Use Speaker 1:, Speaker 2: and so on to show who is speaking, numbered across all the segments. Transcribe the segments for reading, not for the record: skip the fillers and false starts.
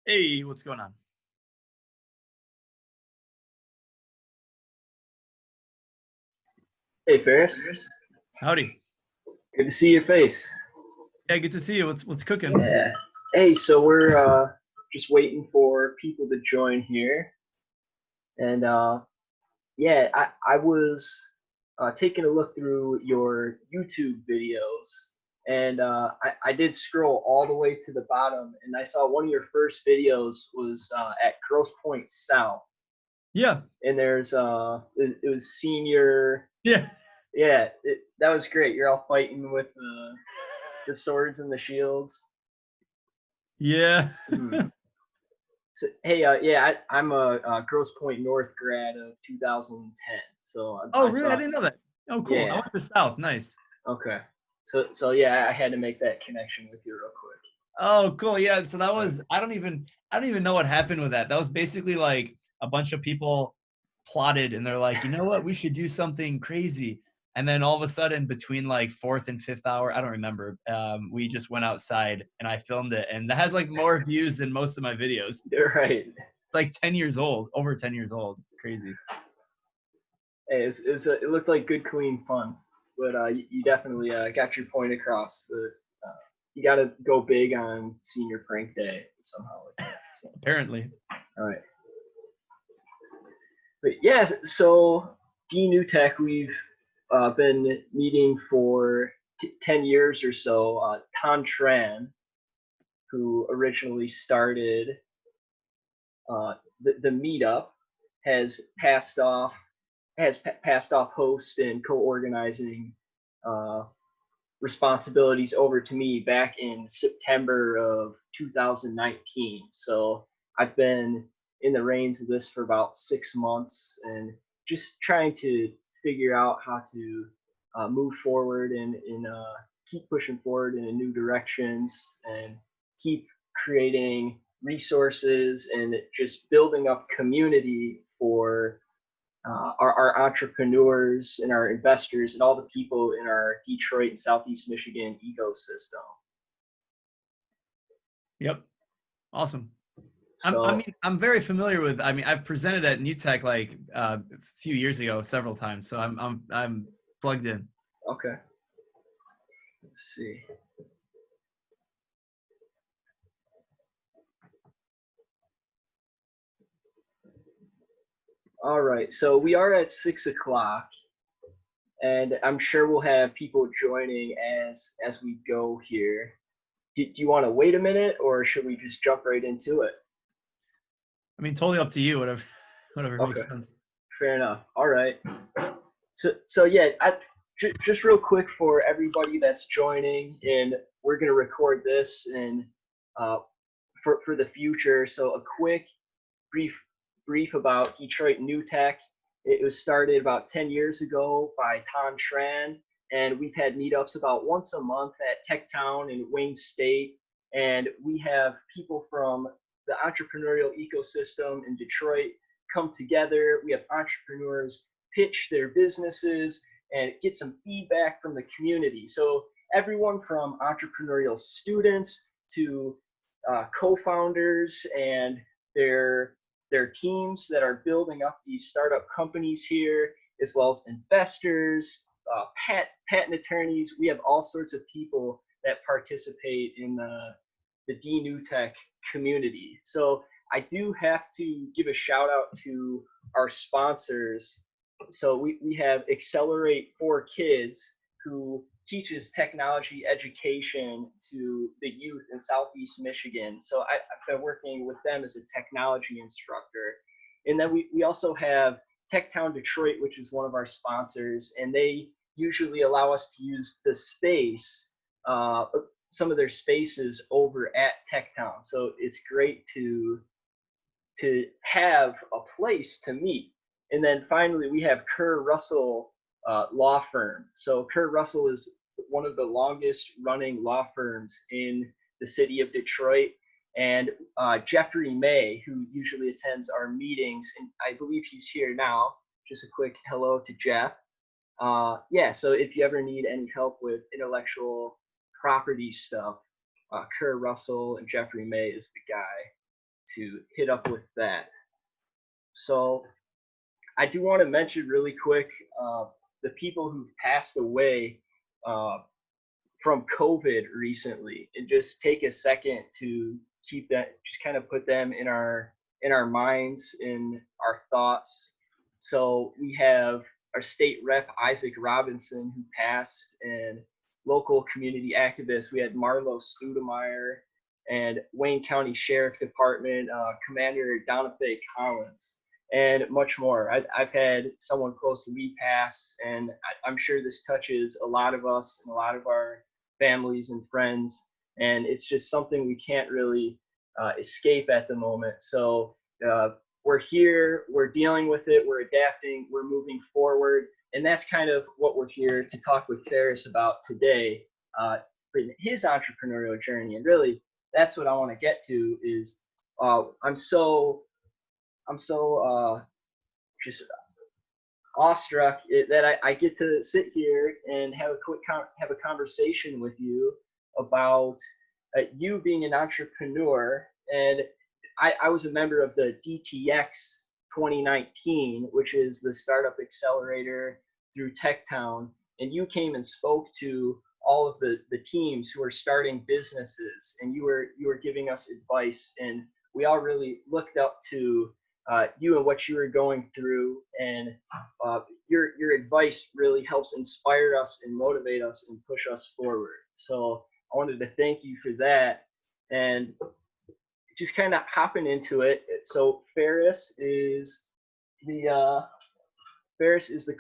Speaker 1: Hey, what's going on?
Speaker 2: Hey Ferris,
Speaker 1: Howdy.
Speaker 2: good to see your face.
Speaker 1: Yeah, good to see you. What's cooking?
Speaker 2: Yeah. Hey, so we're just waiting for people to join here, and yeah, I was taking a look through your YouTube videos, and I did scroll all the way to the bottom, and I saw one of your first videos was at Grosse Pointe South,
Speaker 1: Yeah.
Speaker 2: and there's it was senior.
Speaker 1: Yeah.
Speaker 2: Yeah, that was great. You're all fighting with the swords and the shields.
Speaker 1: Yeah.
Speaker 2: Mhm. So, hey, yeah, I'm a Grosse Pointe North grad of 2010. So
Speaker 1: Oh,
Speaker 2: I
Speaker 1: really? I
Speaker 2: thought,
Speaker 1: didn't know that. Oh, cool. I
Speaker 2: yeah,
Speaker 1: went to South. Nice.
Speaker 2: okay. So yeah, I had to make that connection with you real quick.
Speaker 1: Oh, cool. Yeah. So that
Speaker 2: Right.
Speaker 1: was I don't even know what happened with that. That was basically like a bunch of people plotted and they're like, you know what, we should do something crazy. And then all of a sudden, between like fourth and fifth hour, I don't remember. We just went outside and I filmed it, and that has like more views than most of my videos.
Speaker 2: You're right.
Speaker 1: Like 10 years old, over 10 years old. Crazy.
Speaker 2: Hey, it looked like good, clean fun, but you definitely got your point across. You got to go big on senior prank day somehow like that. So,
Speaker 1: Apparently.
Speaker 2: all right. But yeah, so D-NewTech, we've been meeting for 10 years or so. Tan Tran, who originally started the meetup, has passed off host and co-organizing uh, responsibilities over to me back in September of 2019. So I've been in the reins of this for about 6 months and just trying to figure out how to move forward and keep pushing forward in new directions and keep creating resources and just building up community for our entrepreneurs and our investors and all the people in our Detroit and Southeast Michigan ecosystem.
Speaker 1: Yep. Awesome. I
Speaker 2: So,
Speaker 1: mean, I'm very familiar with. I mean, I've presented at NewTech like a few years ago, several times. So I'm plugged in.
Speaker 2: okay, let's see. All right, so we are at 6 o'clock, and I'm sure we'll have people joining as we go here. Do you want to wait a minute, or should we just jump right into it?
Speaker 1: I mean, totally up to you. Whatever
Speaker 2: Okay,
Speaker 1: makes sense.
Speaker 2: fair enough. All right. So yeah, just real quick for everybody that's joining, and we're gonna record this and uh, for the future. So a quick brief brief about Detroit New Tech. It was started about 10 years ago by Tom Tran, and we've had meetups about once a month at Tech Town in Wayne State, and we have people from the entrepreneurial ecosystem in Detroit come together. We have entrepreneurs pitch their businesses and get some feedback from the community. So everyone from entrepreneurial students to co-founders and their their teams that are building up these startup companies here, as well as investors, patent attorneys. We have all sorts of people that participate in the D-NewTech community. So I do have to give a shout out to our sponsors. So we have Accelerate for Kids, who teaches technology education to the youth in Southeast Michigan. So I've been working with them as a technology instructor. And then we also have Techtown Detroit, which is one of our sponsors, and they usually allow us to use the space, some of their spaces over at Techtown. So it's great to have a place to meet. And then finally, we have Kerr Russell Law Firm. So Kerr Russell is one of the longest running law firms in the city of Detroit. And Jeffrey May, who usually attends our meetings, and I believe he's here now. Just a quick hello to Jeff. Yeah, so if you ever need any help with intellectual property stuff, Kerr Russell and Jeffrey May is the guy. to hit up with that. So I do want to mention really quick the people who've passed away uh, from COVID recently, and just take a second to keep that, just kind of put them in our minds, in our thoughts. So we have our state rep Isaac Robinson, who passed, and local community activists. We had Marlo Studemeyer and Wayne County Sheriff Department Commander Donafay Collins, and much more. I've had someone close to me pass, and I'm sure this touches a lot of us and a lot of our families and friends, and it's just something we can't really escape at the moment. So we're here, we're dealing with it, we're adapting, we're moving forward, and that's kind of what we're here to talk with Ferris about today, his entrepreneurial journey. And really, that's what I want to get to. Is I'm so just awestruck that I get to sit here and have a conversation with you about you being an entrepreneur. And I was a member of the DTX 2019, which is the startup accelerator through TechTown, and you came and spoke to all of the teams who are starting businesses, and you were giving us advice, and we all really looked up to you and what you were going through, and your advice really helps inspire us and motivate us and push us forward. So I wanted to thank you for that, and just kind of hopping into it. So Ferris is the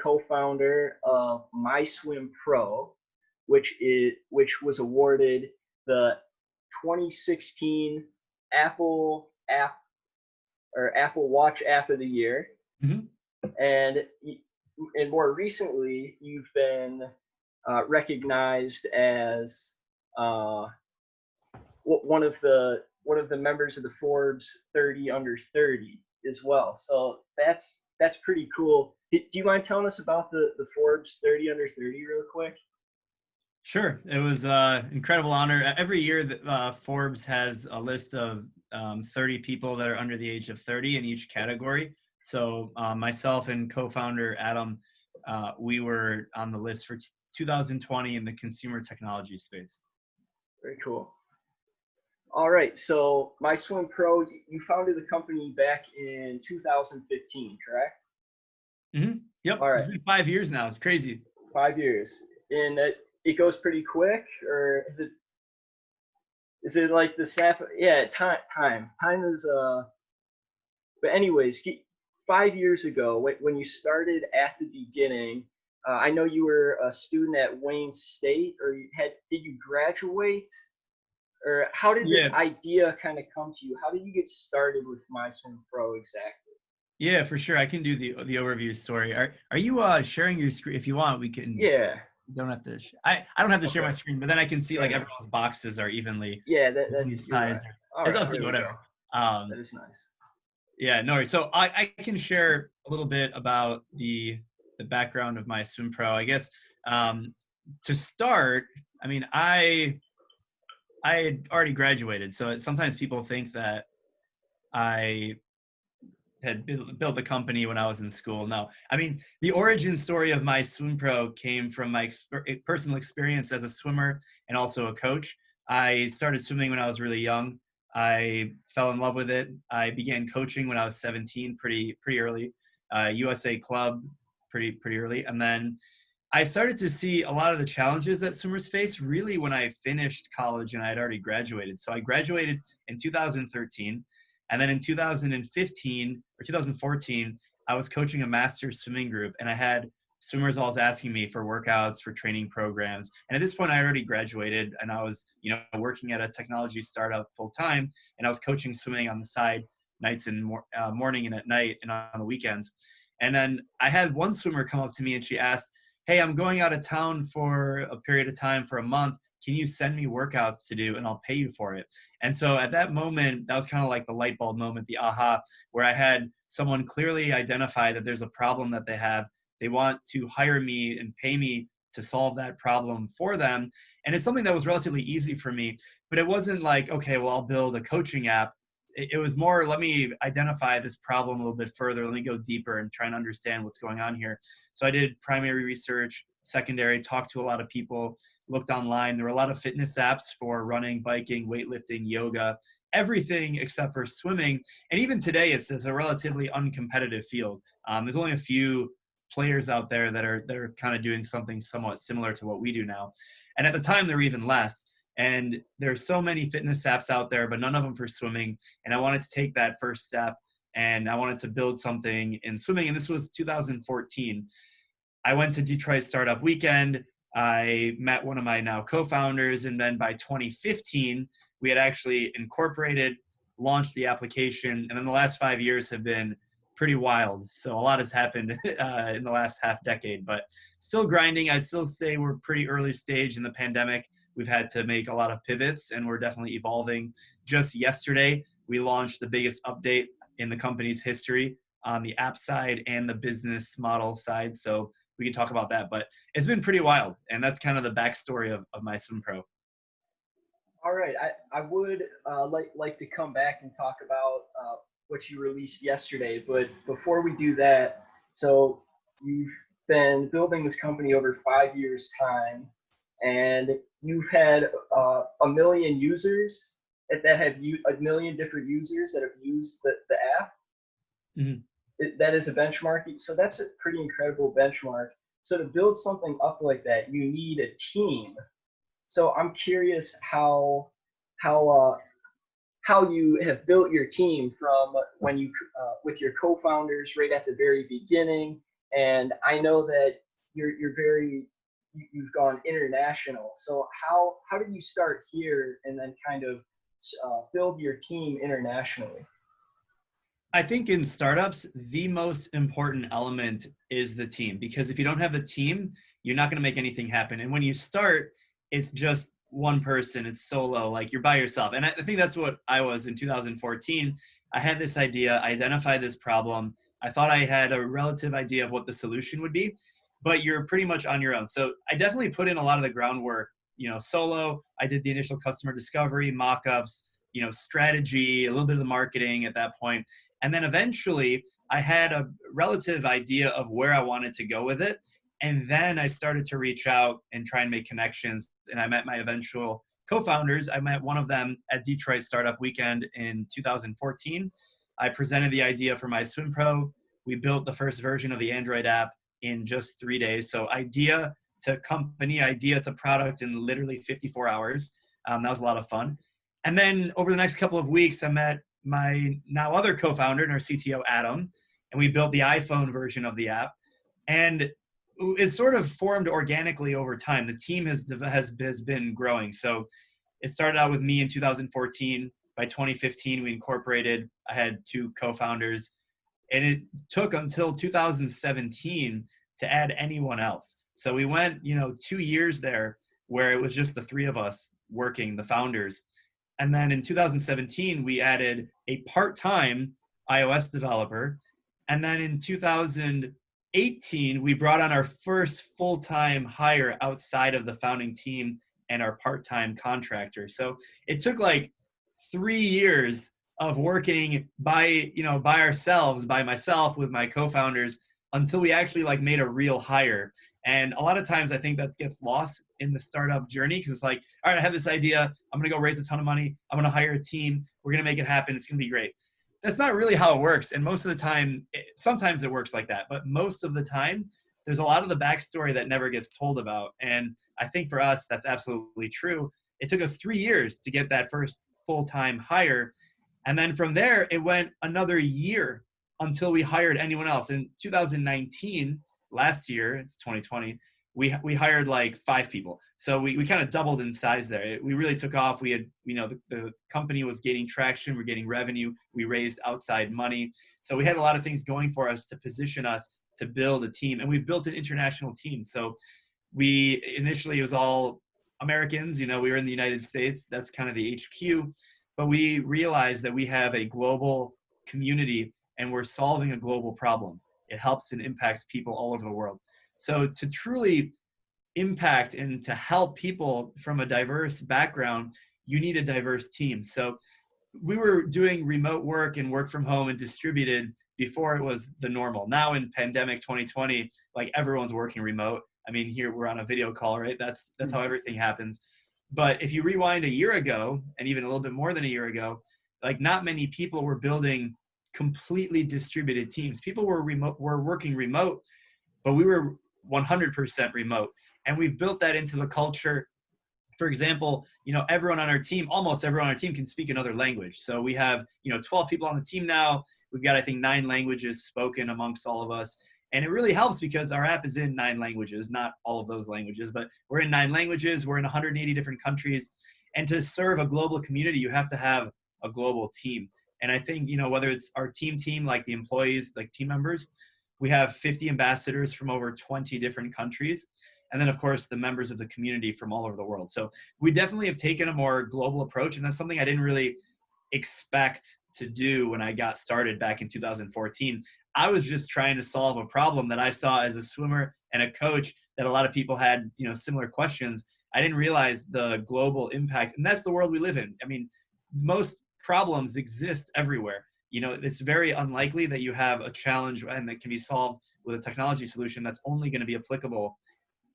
Speaker 2: co-founder of MySwimPro, which was awarded the 2016 Apple Watch App of the Year.
Speaker 1: Mm-hmm.
Speaker 2: And more recently, you've been recognized as one of the members of the Forbes 30 under 30 as well. So that's pretty cool. Do you mind telling us about the Forbes 30 under 30 real quick?
Speaker 1: Sure. It was an incredible honor. Every year, Forbes has a list of 30 people that are under the age of 30 in each category. So myself and co-founder Adam, we were on the list for 2020 in the consumer technology space.
Speaker 2: Very cool. All right. So MySwimPro, you founded the company back in 2015, correct?
Speaker 1: Mm-hmm. Yep.
Speaker 2: All right.
Speaker 1: It's been 5 years now. It's crazy.
Speaker 2: 5 years. And it goes pretty quick, or is it like the snap? Yeah, time is but anyways, 5 years ago, when you started at the beginning, I know you were a student at Wayne State, or did you graduate, or how did this idea kind of come to you? How did you get started with MySwimPro exactly?
Speaker 1: Yeah, for sure. I can do the overview story. Are you sharing your screen? If you want, we can.
Speaker 2: Yeah.
Speaker 1: Don't have to. I don't have to share my screen, but then I can see like everyone's boxes are evenly.
Speaker 2: Yeah, that's
Speaker 1: sized.
Speaker 2: Right.
Speaker 1: It's up to you, whatever.
Speaker 2: That is nice.
Speaker 1: Yeah, no worries. So I can share a little bit about the background of MySwimPro. I guess to start, I mean, I had already graduated, so sometimes people think that I had built the company when I was in school. No, I mean, the origin story of MySwimPro came from my personal experience as a swimmer and also a coach. I started swimming when I was really young. I fell in love with it. I began coaching when I was 17, pretty early. USA Club, pretty early, and then I started to see a lot of the challenges that swimmers face really when I finished college and I had already graduated. So I graduated in 2013. And then in 2015 or 2014, I was coaching a master's swimming group, and I had swimmers always asking me for workouts, for training programs. And at this point, I already graduated, and I was, working at a technology startup full time, and I was coaching swimming on the side, nights and morning and at night and on the weekends. And then I had one swimmer come up to me and she asked, "Hey, I'm going out of town for a period of time for a month. Can you send me workouts to do and I'll pay you for it?" And so at that moment, that was kind of like the light bulb moment, the aha, where I had someone clearly identify that there's a problem that they have. They want to hire me and pay me to solve that problem for them. And it's something that was relatively easy for me, but it wasn't like, okay, well, I'll build a coaching app. it was more, let me identify this problem a little bit further. Let me go deeper and try and understand what's going on here. So I did primary research, secondary, talked to a lot of people, looked online. There were a lot of fitness apps for running, biking, weightlifting, yoga, everything except for swimming. And even today, it's a relatively uncompetitive field. There's only a few players out there that are kind of doing something somewhat similar to what we do now. And at the time, there were even less. And there's so many fitness apps out there, but none of them for swimming. And I wanted to take that first step, and I wanted to build something in swimming. And this was 2014. I went to Detroit Startup Weekend. I met one of my now co-founders, and then by 2015, we had actually incorporated, launched the application, and then the last 5 years have been pretty wild. So a lot has happened in the last half decade, but still grinding. I'd still say we're pretty early stage in the pandemic. We've had to make a lot of pivots, and we're definitely evolving. Just yesterday, we launched the biggest update in the company's history on the app side and the business model side. So we can talk about that, but it's been pretty wild. And that's kind of the backstory of MySwimPro.
Speaker 2: All right, I would like to come back and talk about what you released yesterday, but before we do that, so you've been building this company over 5 years' time, and you've had a million users that have a million different users that have used the app.
Speaker 1: Mm-hmm.
Speaker 2: That is a benchmark. So that's a pretty incredible benchmark. So to build something up like that, you need a team. So I'm curious how you have built your team from when you with your co-founders right at the very beginning. And I know that you've gone international. So how did you start here and then kind of build your team internationally?
Speaker 1: I think in startups, the most important element is the team, because if you don't have a team, you're not going to make anything happen. And when you start, it's just one person, it's solo, like you're by yourself. And I think that's what I was in 2014. I had this idea, I identified this problem. I thought I had a relative idea of what the solution would be, but you're pretty much on your own. So I definitely put in a lot of the groundwork, solo. I did the initial customer discovery, mock-ups, strategy, a little bit of the marketing at that point. And then eventually I had a relative idea of where I wanted to go with it. And then I started to reach out and try and make connections. And I met my eventual co-founders. I met one of them at Detroit Startup Weekend in 2014. I presented the idea for MySwimPro. We built the first version of the Android app in just 3 days. So idea to company, idea to product in literally 54 hours. That was a lot of fun. And then over the next couple of weeks, I met my now other co-founder and our CTO, Adam, and we built the iPhone version of the app. And it's sort of formed organically over time. The team has been growing. So it started out with me in 2014. By 2015, we incorporated. I had 2 co-founders, and it took until 2017 to add anyone else. So we went, 2 years there where it was just the 3 of us working, the founders. And then in 2017, we added a part-time iOS developer. And then in 2018, we brought on our first full-time hire outside of the founding team and our part-time contractor. So it took like 3 years of working by ourselves, by myself with my co-founders, until we actually made a real hire. And a lot of times I think that gets lost in the startup journey, because it's like, all right, I have this idea. I'm going to go raise a ton of money. I'm going to hire a team. We're going to make it happen. It's going to be great. That's not really how it works. And most of the time, sometimes it works like that. But most of the time, there's a lot of the backstory that never gets told about. And I think for us, that's absolutely true. It took us 3 years to get that first full-time hire. And then from there, it went another year until we hired anyone else. In 2019, last year, it's 2020, we hired like 5 people. So we kind of doubled in size there. We really took off. We had, the company was gaining traction. We're getting revenue. We raised outside money. So we had a lot of things going for us to position us to build a team. And we've built an international team. So initially it was all Americans, we were in the United States. That's kind of the HQ. But we realized that we have a global community and we're solving a global problem. It helps and impacts people all over the world. So to truly impact and to help people from a diverse background, you need a diverse team. So we were doing remote work and work from home and distributed before it was the normal. Now in pandemic 2020, like everyone's working remote. I mean, here we're on a video call, right? That's how everything happens. But if you rewind a year ago, and even a little bit more than a year ago, like not many people were building completely distributed teams. People were working remote, but we were 100% remote. And we've built that into the culture. For example, everyone on our team, almost everyone on our team can speak another language. So we have, 12 people on the team now. We've got, I think, 9 languages spoken amongst all of us. And it really helps because our app is in 9 languages, not all of those languages, but we're in 9 languages. We're in 180 different countries. And to serve a global community, you have to have a global team. And I think, whether it's our team, like the employees, like team members, we have 50 ambassadors from over 20 different countries. And then, of course, the members of the community from all over the world. So we definitely have taken a more global approach. And that's something I didn't really expect to do when I got started back in 2014. I was just trying to solve a problem that I saw as a swimmer and a coach that a lot of people had, similar questions. I didn't realize the global impact. And that's the world we live in. I mean, most problems exist everywhere. It's very unlikely that you have a challenge and that can be solved with a technology solution that's only going to be applicable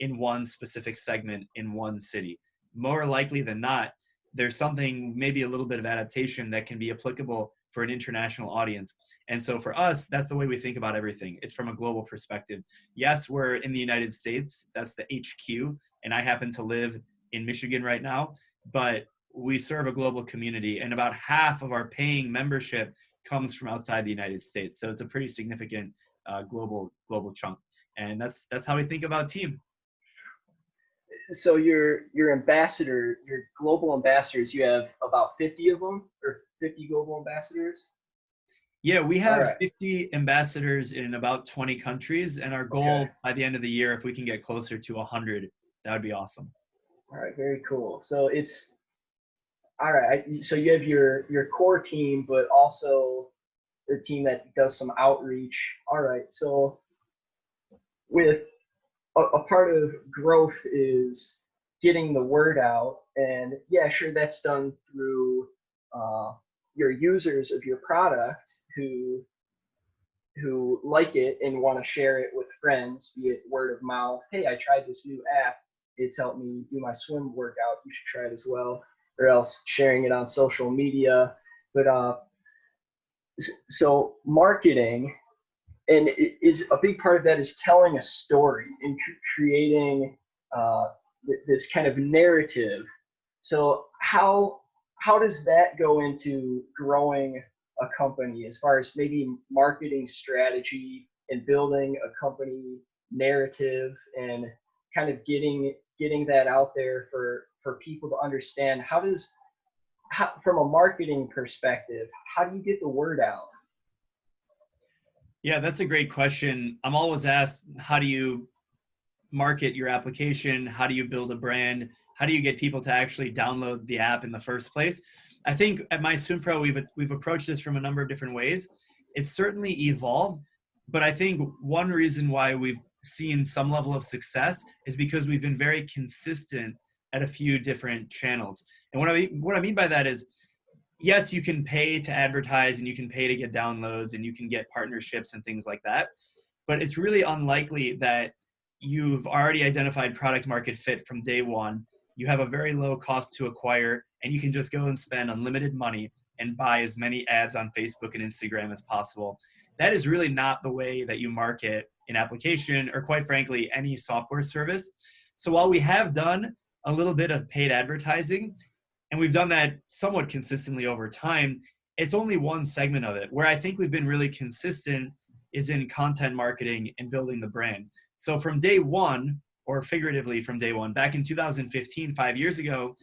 Speaker 1: in one specific segment in one city. More likely than not, there's something, maybe a little bit of adaptation that can be applicable for an international audience. And so for us, that's the way we think about everything. It's from a global perspective. Yes, we're in the United States. That's the HQ. And I happen to live in Michigan right now, but we serve a global community, and about half of our paying membership comes from outside the United States. So it's a pretty significant global chunk. And that's how we think about team.
Speaker 2: So your global ambassadors, you have about 50 of them, or 50 global ambassadors?
Speaker 1: Yeah, we have 50 ambassadors in about 20 countries, and our goal by the end of the year, if we can get closer to 100, that would be awesome.
Speaker 2: All right, very cool. So so you have your core team, but also the team that does some outreach. All right, so with a part of growth is getting the word out, and yeah, sure, that's done through your users of your product who like it and want to share it with friends, be it word of mouth. Hey, I tried this new app. It's helped me do my swim workout. You should try it as well. Or else sharing it on social media. But so marketing, and it is a big part of that, is telling a story and creating this kind of narrative. So how does that go into growing a company, as far as maybe marketing strategy and building a company narrative and kind of getting that out there for people to understand? How from a marketing perspective, how do you get the word out?
Speaker 1: Yeah, that's a great question. I'm always asked, how do you market your application? How do you build a brand? How do you get people to actually download the app in the first place? I think at MySwimPro, we've approached this from a number of different ways. It's certainly evolved, but I think one reason why we've seen some level of success is because we've been very consistent at a few different channels. And what I mean by that is, yes, you can pay to advertise and you can pay to get downloads and you can get partnerships and things like that, but it's really unlikely that you've already identified product market fit from day one. You have a very low cost to acquire, and you can just go and spend unlimited money and buy as many ads on Facebook and Instagram as possible. That is really not the way that you market an application, or quite frankly, any software service. So while we have done a little bit of paid advertising, and we've done that somewhat consistently over time, it's only one segment of it. Where I think we've been really consistent is in content marketing and building the brand. So from day one, or figuratively from day one, back in 2015, 5 years ago,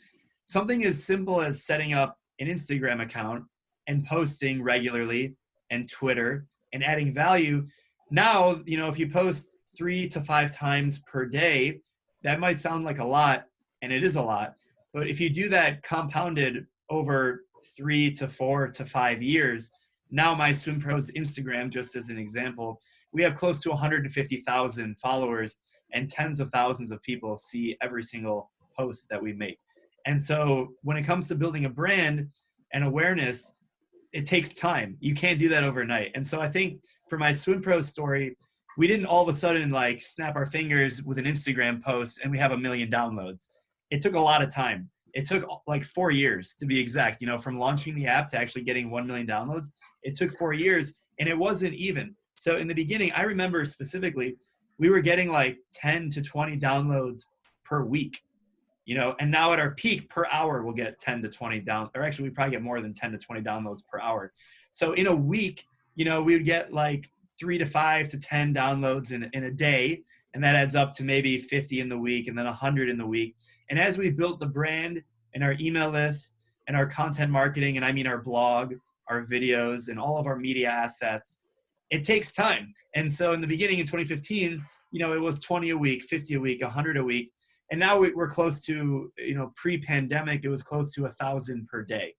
Speaker 1: something as simple as setting up an Instagram account and posting regularly, and Twitter, and adding value. Now, if you post 3 to 5 times per day, that might sound like a lot, and it is a lot. But if you do that compounded over 3 to 4 to 5 years, now MySwimPro's Instagram, just as an example, we have close to 150,000 followers, and tens of thousands of people see every single post that we make. And so when it comes to building a brand, and awareness, it takes time. You can't do that overnight. And so I think for my SwimPro story, we didn't all of a sudden like snap our fingers with an Instagram post and we have 1 million downloads. It took a lot of time. It took like 4 years to be exact, from launching the app to actually getting 1 million downloads. It took 4 years and it wasn't even. So in the beginning, I remember specifically, we were getting like 10 to 20 downloads per week, and now at our peak per hour, we'll get 10 to 20 or actually we probably get more than 10 to 20 downloads per hour. So in a week, we would get like 3 to 5 to 10 downloads in a day. And that adds up to maybe 50 in the week and then 100 in the week. And as we built the brand and our email list and our content marketing, and I mean our blog, our videos, and all of our media assets, it takes time. And so in the beginning in 2015, it was 20 a week, 50 a week, 100 a week. And now we're close to, pre-pandemic, it was close to 1,000 per day.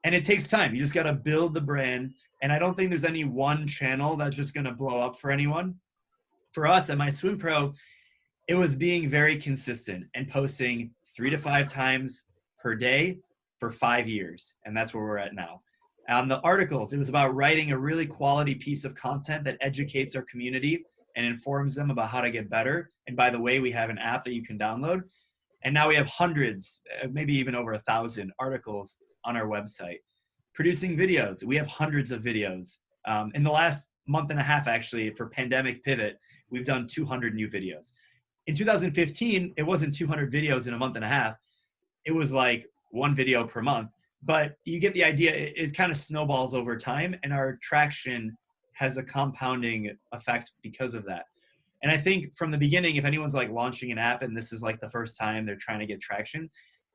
Speaker 1: And it takes time. You just got to build the brand. And I don't think there's any one channel that's just going to blow up for anyone. For us at MySwimPro, it was being very consistent and posting 3 to 5 times per day for 5 years. And that's where we're at now. The articles, it was about writing a really quality piece of content that educates our community and informs them about how to get better. And by the way, we have an app that you can download. And now we have hundreds, maybe even over 1,000 articles on our website. Producing videos, we have hundreds of videos. In the last month and a half, actually, for Pandemic Pivot, we've done 200 new videos. In 2015, it wasn't 200 videos in a month and a half. It was like 1 video per month. But you get the idea, it kind of snowballs over time, and our traction has a compounding effect because of that. And I think from the beginning, if anyone's like launching an app and this is like the first time they're trying to get traction,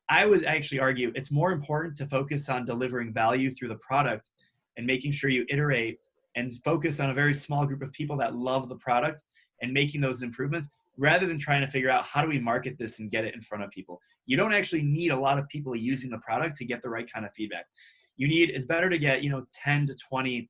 Speaker 1: I would actually argue it's more important to focus on delivering value through the product and making sure you iterate and focus on a very small group of people that love the product and making those improvements, rather than trying to figure out how do we market this and get it in front of people. You don't actually need a lot of people using the product to get the right kind of feedback. It's better to get, 10 to 20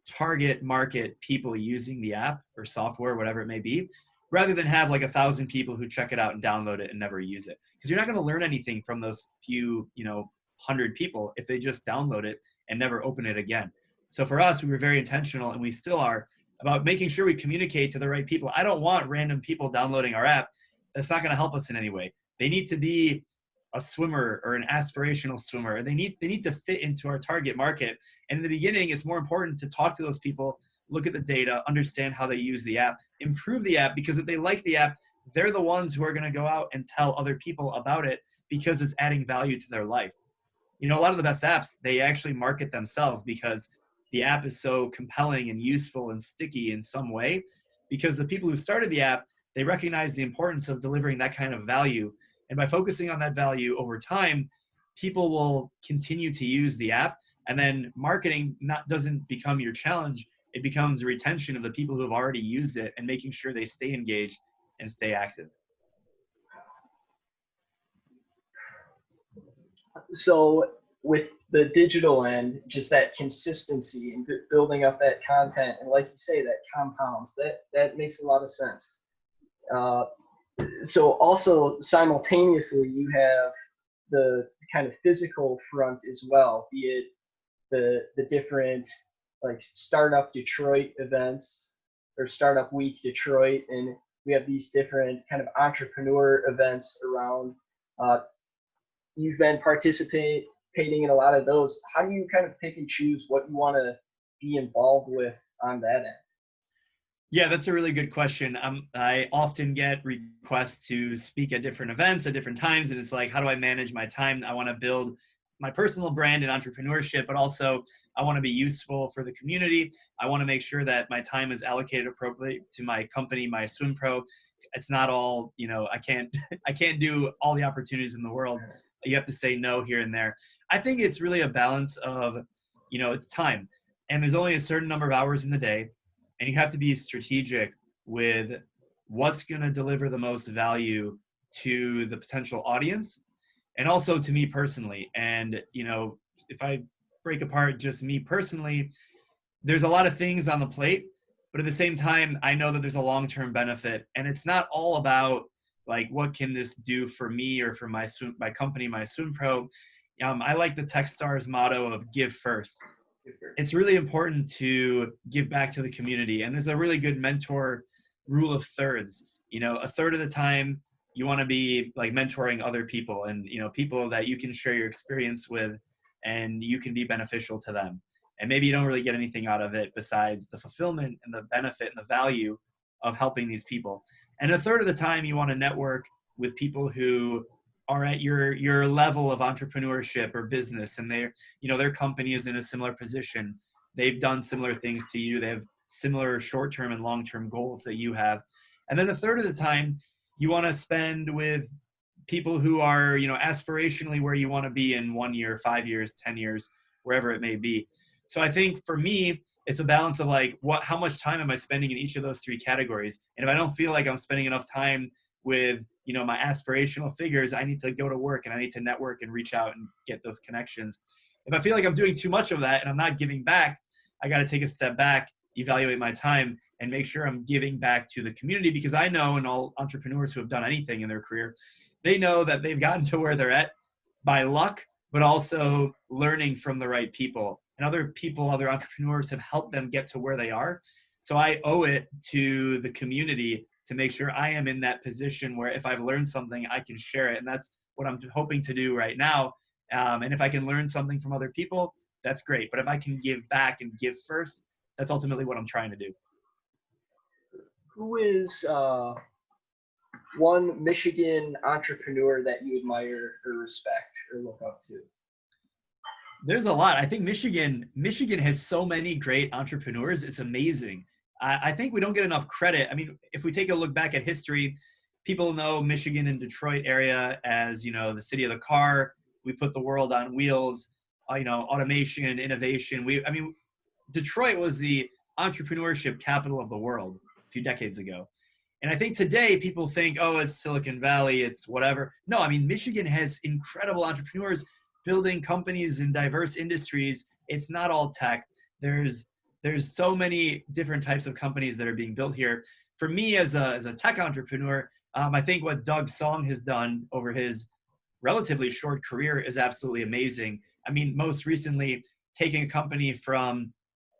Speaker 1: target market people using the app or software, whatever it may be, rather than have like 1,000 people who check it out and download it and never use it. Because you're not going to learn anything from those few, 100 people if they just download it and never open it again. So for us, we were very intentional, and we still are, about making sure we communicate to the right people. I don't want random people downloading our app. That's not going to help us in any way. They need to be a swimmer or an aspirational swimmer. They need to fit into our target market. And in the beginning, it's more important to talk to those people, look at the data, understand how they use the app, improve the app, because if they like the app, they're the ones who are going to go out and tell other people about it because it's adding value to their life. A lot of the best apps, they actually market themselves because the app is so compelling and useful and sticky in some way, because the people who started the app, they recognize the importance of delivering that kind of value. And by focusing on that value over time, people will continue to use the app. And then marketing doesn't become your challenge. It becomes retention of the people who have already used it and making sure they stay engaged and stay active.
Speaker 2: So with the digital end, just that consistency and building up that content, and like you say, that compounds, that makes a lot of sense. So also simultaneously, you have the kind of physical front as well, be it the different like Startup Detroit events or Startup Week Detroit, and we have these different kind of entrepreneur events around. You've been participating in a lot of those. How do you kind of pick and choose what you want to be involved with on that end?
Speaker 1: Yeah, that's a really good question. I often get requests to speak at different events at different times, and it's like, how do I manage my time? I want to build my personal brand and entrepreneurship, but also I want to be useful for the community. I want to make sure that my time is allocated appropriately to my company, MySwimPro. It's not all, I can't do all the opportunities in the world. You have to say no here and there. I think it's really a balance of, it's time. And there's only a certain number of hours in the day. And you have to be strategic with what's going to deliver the most value to the potential audience and also to me personally. And, if I break apart just me personally, there's a lot of things on the plate, but at the same time, I know that there's a long-term benefit. And it's not all about like, what can this do for me or for my company, MySwimPro? I like the Techstars motto of give first. It's really important to give back to the community. And there's a really good mentor rule of thirds. A third of the time you want to be like mentoring other people and, people that you can share your experience with and you can be beneficial to them. And maybe you don't really get anything out of it besides the fulfillment and the benefit and the value of helping these people. And a third of the time you want to network with people who are at your level of entrepreneurship or business, and their company is in a similar position. They've done similar things to you. They have similar short-term and long-term goals that you have. And then a third of the time you want to spend with people who are, aspirationally where you want to be in 1 year, 5 years, 10 years, wherever it may be. So I think for me, it's a balance of like, how much time am I spending in each of those three categories? And if I don't feel like I'm spending enough time with, my aspirational figures, I need to go to work and I need to network and reach out and get those connections. If I feel like I'm doing too much of that and I'm not giving back, I got to take a step back, evaluate my time, and make sure I'm giving back to the community, because I know, and all entrepreneurs who have done anything in their career, they know that they've gotten to where they're at by luck, but also learning from the right people. And other people, other entrepreneurs have helped them get to where they are. So I owe it to the community to make sure I am in that position where if I've learned something, I can share it. And that's what I'm hoping to do right now. And if I can learn something from other people, that's great. But if I can give back and give first, that's ultimately what I'm trying to do.
Speaker 2: Who is one Michigan entrepreneur that you admire or respect or look up to?
Speaker 1: There's a lot. I think Michigan has so many great entrepreneurs. It's amazing. I think we don't get enough credit. I mean, if we take a look back at history, people know Michigan and Detroit area as, the city of the car. We put the world on wheels, automation, innovation. Detroit was the entrepreneurship capital of the world a few decades ago. And I think today people think, oh, it's Silicon Valley, it's whatever. No, I mean, Michigan has incredible entrepreneurs building companies in diverse industries. It's not all tech. There's so many different types of companies that are being built here. For me as a tech entrepreneur, I think what Doug Song has done over his relatively short career is absolutely amazing. I mean, most recently, taking a company from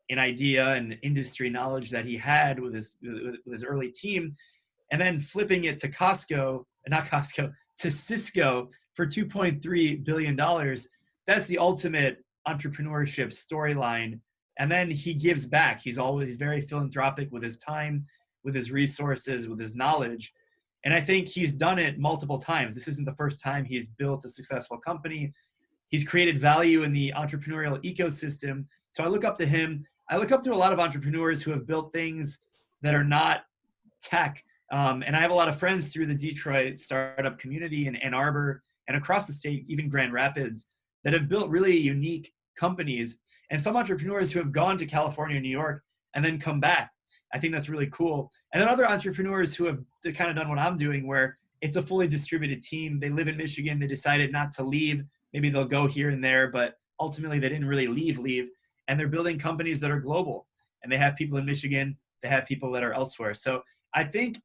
Speaker 1: an idea and industry knowledge that he had with his early team, and then flipping it to to Cisco for $2.3 billion. That's the ultimate entrepreneurship storyline. And then he gives back. He's very philanthropic with his time, with his resources, with his knowledge. And I think he's done it multiple times. This isn't the first time he's built a successful company. He's created value in the entrepreneurial ecosystem. So I look up to him. I look up to a lot of entrepreneurs who have built things that are not tech. And I have a lot of friends through the Detroit startup community in Ann Arbor and across the state, even Grand Rapids, that have built really unique companies. And some entrepreneurs who have gone to California, New York, and then come back. I think that's really cool. And then other entrepreneurs who have kind of done what I'm doing, where it's a fully distributed team. They live in Michigan. They decided not to leave. Maybe they'll go here and there, but ultimately they didn't really leave. And they're building companies that are global. And they have people in Michigan. They have people that are elsewhere. So I think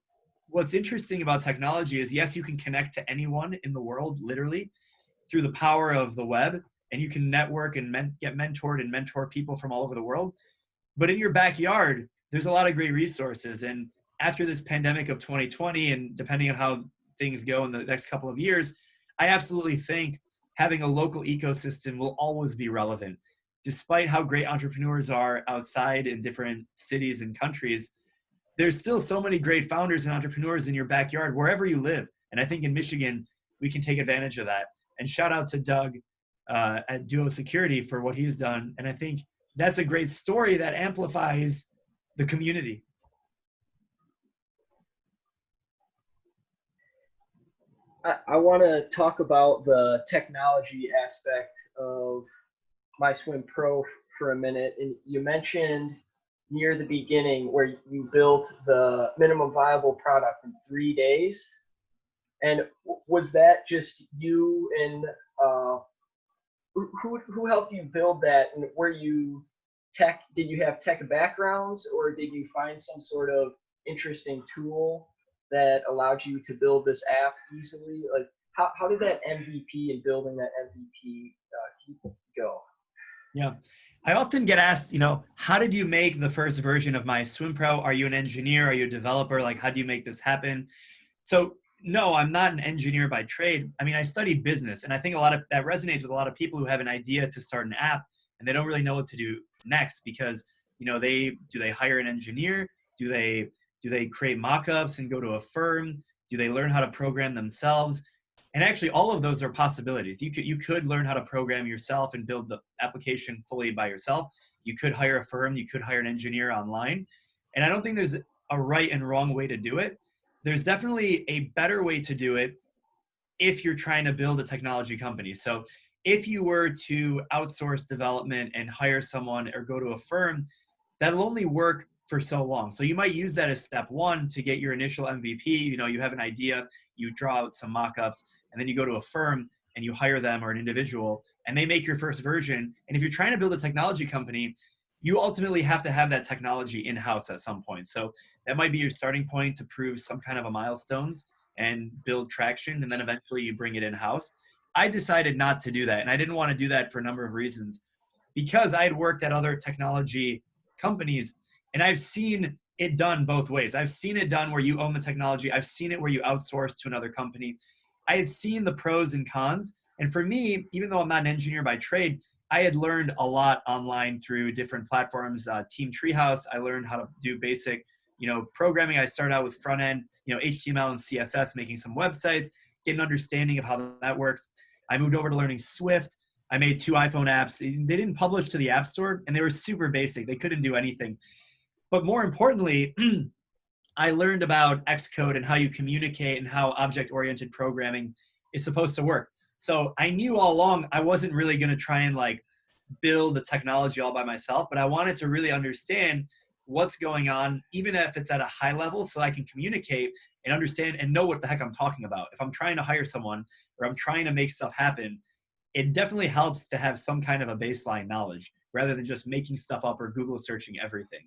Speaker 1: what's interesting about technology is, yes, you can connect to anyone in the world, literally, through the power of the web. And you can network and get mentored and mentor people from all over the world. But in your backyard, there's a lot of great resources. And after this pandemic of 2020, and depending on how things go in the next couple of years, I absolutely think having a local ecosystem will always be relevant. Despite how great entrepreneurs are outside in different cities and countries, there's still so many great founders and entrepreneurs in your backyard, wherever you live. And I think in Michigan, we can take advantage of that. And shout out to Doug at Duo Security for what he's done. And I think that's a great story that amplifies the community.
Speaker 2: I want to talk about the technology aspect of MySwimPro for a minute. And you mentioned near the beginning where you built the minimum viable product in 3 days. And was that just you and who helped you build that? And did you have tech backgrounds, or did you find some sort of interesting tool that allowed you to build this app easily? Like, how did that MVP and building that MVP go?
Speaker 1: Yeah. I often get asked, how did you make the first version of MySwimPro? Are you an engineer? Are you a developer? Like, how do you make this happen? So no, I'm not an engineer by trade. I mean, I studied business, and I think a lot of that resonates with a lot of people who have an idea to start an app and they don't really know what to do next because, they hire an engineer? Do they create mock-ups and go to a firm? Do they learn how to program themselves? And actually, all of those are possibilities. You could learn how to program yourself and build the application fully by yourself. You could hire a firm. You could hire an engineer online. And I don't think there's a right and wrong way to do it. There's definitely a better way to do it if you're trying to build a technology company. So if you were to outsource development and hire someone or go to a firm, that'll only work for so long. So you might use that as step one to get your initial MVP. You have an idea, you draw out some mock-ups, and then you go to a firm and you hire them or an individual, and they make your first version. And if you're trying to build a technology company, you ultimately have to have that technology in-house at some point. So that might be your starting point to prove some kind of a milestones and build traction, and then eventually you bring it in-house. I decided not to do that, and I didn't want to do that for a number of reasons. Because I had worked at other technology companies, and I've seen it done both ways. I've seen it done where you own the technology. I've seen it where you outsource to another company. I had seen the pros and cons. And for me, even though I'm not an engineer by trade, I had learned a lot online through different platforms. Team Treehouse, I learned how to do basic, programming. I started out with front end, HTML and CSS, making some websites, get an understanding of how that works. I moved over to learning Swift. I made 2 iPhone apps. They didn't publish to the App Store, and they were super basic. They couldn't do anything. But more importantly, I learned about Xcode and how you communicate and how object-oriented programming is supposed to work. So I knew all along I wasn't really going to try and build the technology all by myself, but I wanted to really understand what's going on, even if it's at a high level, so I can communicate and understand and know what the heck I'm talking about. If I'm trying to hire someone or I'm trying to make stuff happen, it definitely helps to have some kind of a baseline knowledge rather than just making stuff up or Google searching everything.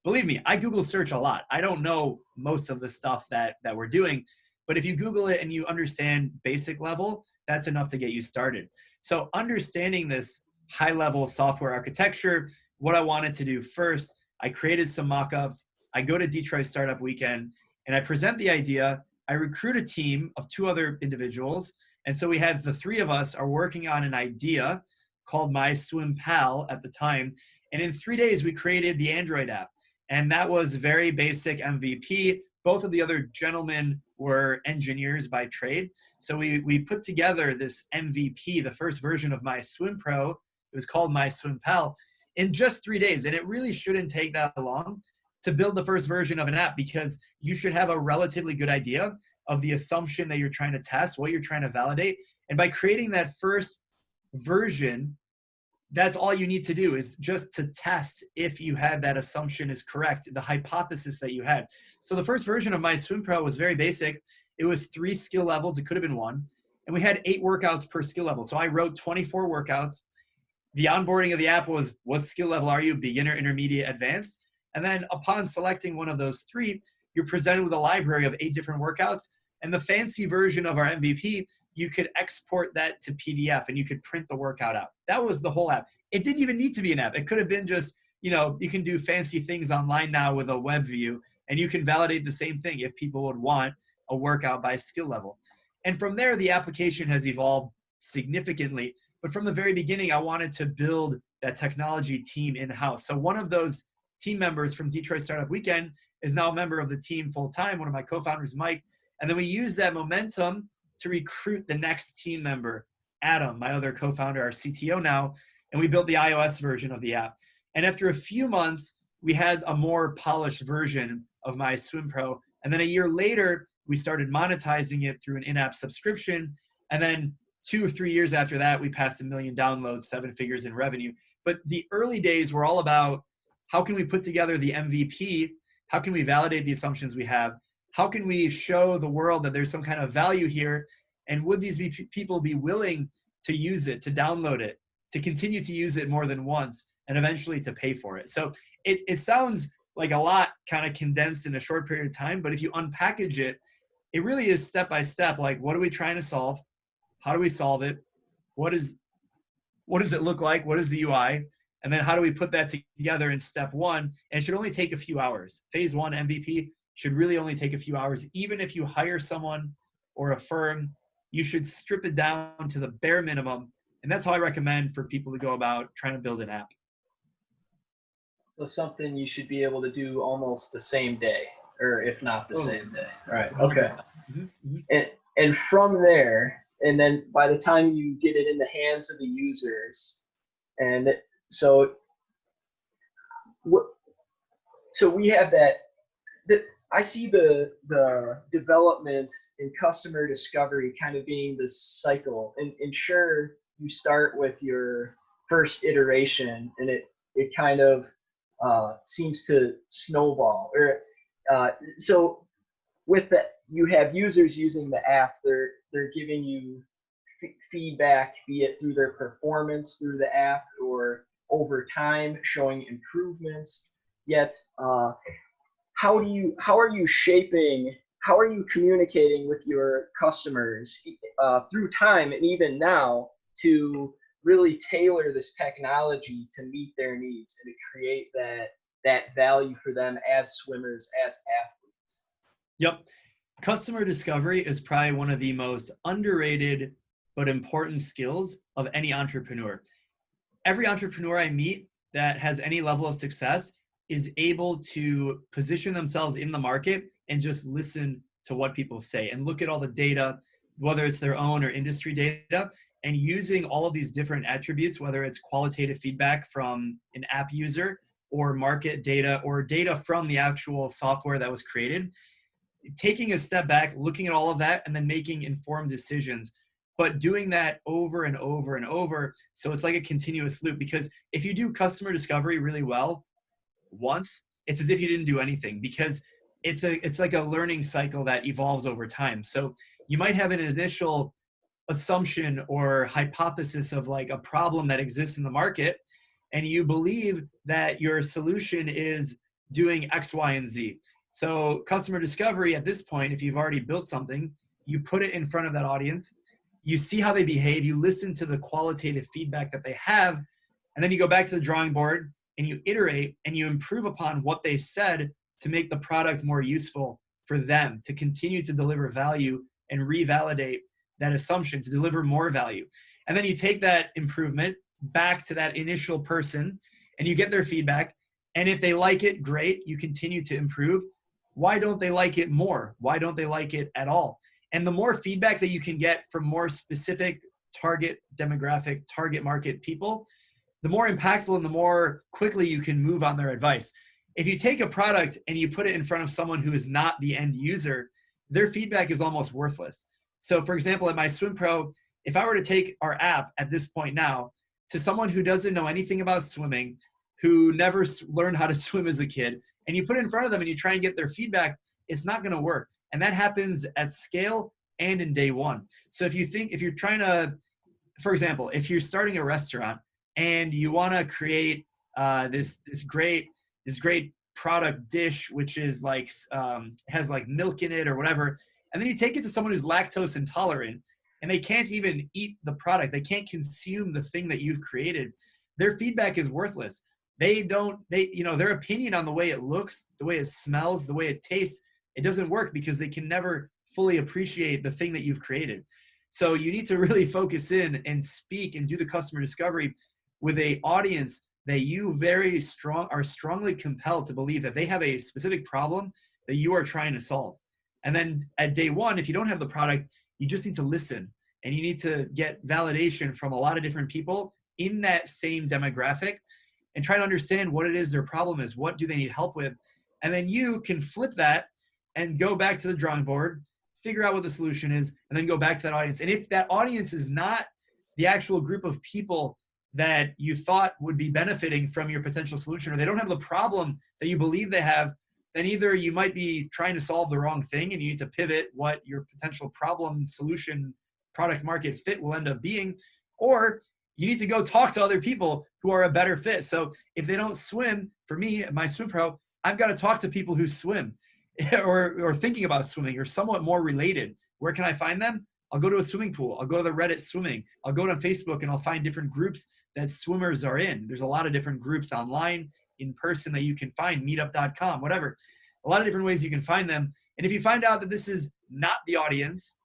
Speaker 1: Believe me, I Google search a lot. I don't know most of the stuff that we're doing, but if you Google it and you understand basic level, that's enough to get you started. So understanding this high level software architecture, what I wanted to do first, I created some mock-ups. I go to Detroit Startup Weekend and I present the idea. I recruit a team of 2 other individuals. And so we had the 3 of us are working on an idea called MySwimPal at the time. And in 3 days, we created the Android app. And that was very basic MVP. Both of the other gentlemen were engineers by trade. So we put together this MVP, the first version of MySwimPro. It was called MySwimPal in just 3 days. And it really shouldn't take that long to build the first version of an app because you should have a relatively good idea of the assumption that you're trying to test, what you're trying to validate. And by creating that first version, that's all you need to do is just to test if you had that assumption is correct, the hypothesis that you had. So the first version of MySwimPro was very basic. It was 3 skill levels. It could have been 1. And we had 8 workouts per skill level. So I wrote 24 workouts. The onboarding of the app was, what skill level are you? Beginner, intermediate, advanced. And then upon selecting one of those 3, you're presented with a library of 8 different workouts. And the fancy version of our MVP, you could export that to PDF and you could print the workout out. That was the whole app. It didn't even need to be an app. It could have been just, you can do fancy things online now with a web view and you can validate the same thing if people would want a workout by skill level. And from there, the application has evolved significantly. But from the very beginning, I wanted to build that technology team in-house. So one of those team members from Detroit Startup Weekend is now a member of the team full-time, one of my co-founders, Mike. And then we use that momentum to recruit the next team member, Adam, my other co-founder, our CTO now, and we built the iOS version of the app. And after a few months, we had a more polished version of MySwimPro. And then a year later, we started monetizing it through an in-app subscription. And then 2 or 3 years after that, we passed 1 million downloads, 7 figures in revenue. But the early days were all about how can we put together the MVP? How can we validate the assumptions we have? How can we show the world that there's some kind of value here? And would these people be willing to use it, to download it, to continue to use it more than once, and eventually to pay for it? So it sounds like a lot kind of condensed in a short period of time, but if you unpackage it, it really is step by step. Like, what are we trying to solve? How do we solve it? What does it look like? What is the UI? And then how do we put that together in step one? And it should only take a few hours. Phase one MVP should really only take a few hours. Even if you hire someone or a firm, you should strip it down to the bare minimum. And that's how I recommend for people to go about trying to build an app.
Speaker 2: So something you should be able to do almost the same day, or if not the same day. Right. Okay. And from there, and then by the time you get it in the hands of the users, and so we have that. I see the development and customer discovery kind of being this cycle. And sure, you start with your first iteration, and it kind of seems to snowball. Or so with that, you have users using the app. They're giving you feedback, be it through their performance through the app or over time showing improvements. Yet, how are you communicating with your customers through time and even now to really tailor this technology to meet their needs and to create that value for them as swimmers, as athletes?
Speaker 1: Yep. Customer discovery is probably one of the most underrated but important skills of any entrepreneur. Every entrepreneur I meet that has any level of success is able to position themselves in the market and just listen to what people say and look at all the data, whether it's their own or industry data, and using all of these different attributes, whether it's qualitative feedback from an app user or market data or data from the actual software that was created, taking a step back, looking at all of that, and then making informed decisions, but doing that over and over and over. So it's like a continuous loop, because if you do customer discovery really well once, it's as if you didn't do anything, because it's like a learning cycle that evolves over time. So you might have an initial assumption or hypothesis of like a problem that exists in the market, and you believe that your solution is doing X, Y, and Z. So customer discovery at this point, if you've already built something, you put it in front of that audience, you see how they behave, you listen to the qualitative feedback that they have, and then you go back to the drawing board and you iterate and you improve upon what they said to make the product more useful for them, to continue to deliver value and revalidate that assumption to deliver more value. And then you take that improvement back to that initial person and you get their feedback. And if they like it, great, you continue to improve. Why don't they like it more? Why don't they like it at all? And the more feedback that you can get from more specific target demographic, target market people, the more impactful and the more quickly you can move on their advice. If you take a product and you put it in front of someone who is not the end user, their feedback is almost worthless. So for example, at MySwimPro, if I were to take our app at this point now to someone who doesn't know anything about swimming, who never learned how to swim as a kid, and you put it in front of them and you try and get their feedback, it's not going to work. And that happens at scale and in day one. So if you're trying to, for example, if you're starting a restaurant and you want to create this great product dish, which is like has like milk in it or whatever, and then you take it to someone who's lactose intolerant and they can't even eat the product, they can't consume the thing that you've created, their feedback is worthless. Their opinion on the way it looks, the way it smells, the way it tastes, it doesn't work because they can never fully appreciate the thing that you've created. So you need to really focus in and speak and do the customer discovery with an audience that you are strongly compelled to believe that they have a specific problem that you are trying to solve. And then at day one, if you don't have the product, you just need to listen and you need to get validation from a lot of different people in that same demographic and try to understand what it is their problem is, what do they need help with. And then you can flip that and go back to the drawing board, figure out what the solution is, and then go back to that audience. And if that audience is not the actual group of people that you thought would be benefiting from your potential solution, or they don't have the problem that you believe they have, then either you might be trying to solve the wrong thing and you need to pivot what your potential problem, solution, product market fit will end up being, or you need to go talk to other people who are a better fit. So if they don't swim, for me at MySwimPro, I've got to talk to people who swim. or thinking about swimming or somewhat more related. Where can I find them? I'll go to a swimming pool. I'll go to the Reddit swimming. I'll go to Facebook and I'll find different groups that swimmers are in. There's a lot of different groups online, in person that you can find, meetup.com, whatever. A lot of different ways you can find them. And if you find out that this is not the audience,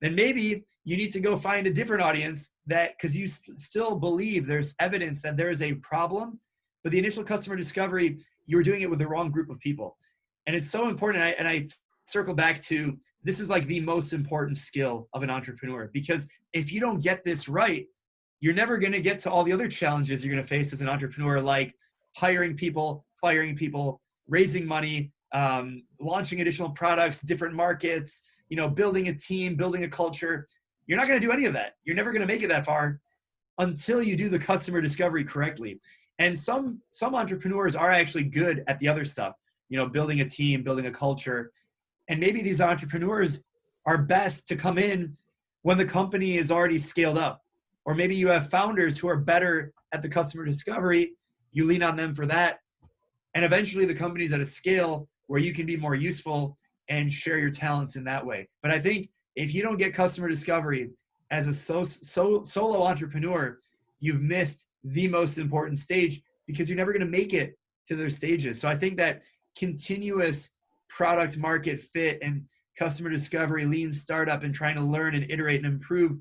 Speaker 1: then maybe you need to go find a different audience that, because you still believe there's evidence that there is a problem, but the initial customer discovery, you were doing it with the wrong group of people. And it's so important. And I circle back to, this is like the most important skill of an entrepreneur, because if you don't get this right, you're never going to get to all the other challenges you're going to face as an entrepreneur, like hiring people, firing people, raising money, launching additional products, different markets, building a team, building a culture. You're not going to do any of that. You're never going to make it that far until you do the customer discovery correctly. And some entrepreneurs are actually good at the other stuff, building a team, building a culture. And maybe these entrepreneurs are best to come in when the company is already scaled up. Or maybe you have founders who are better at the customer discovery. You lean on them for that. And eventually the company's at a scale where you can be more useful and share your talents in that way. But I think if you don't get customer discovery as a solo entrepreneur, you've missed the most important stage, because you're never going to make it to those stages. So I think that continuous product market fit and customer discovery, lean startup, and trying to learn and iterate and improve,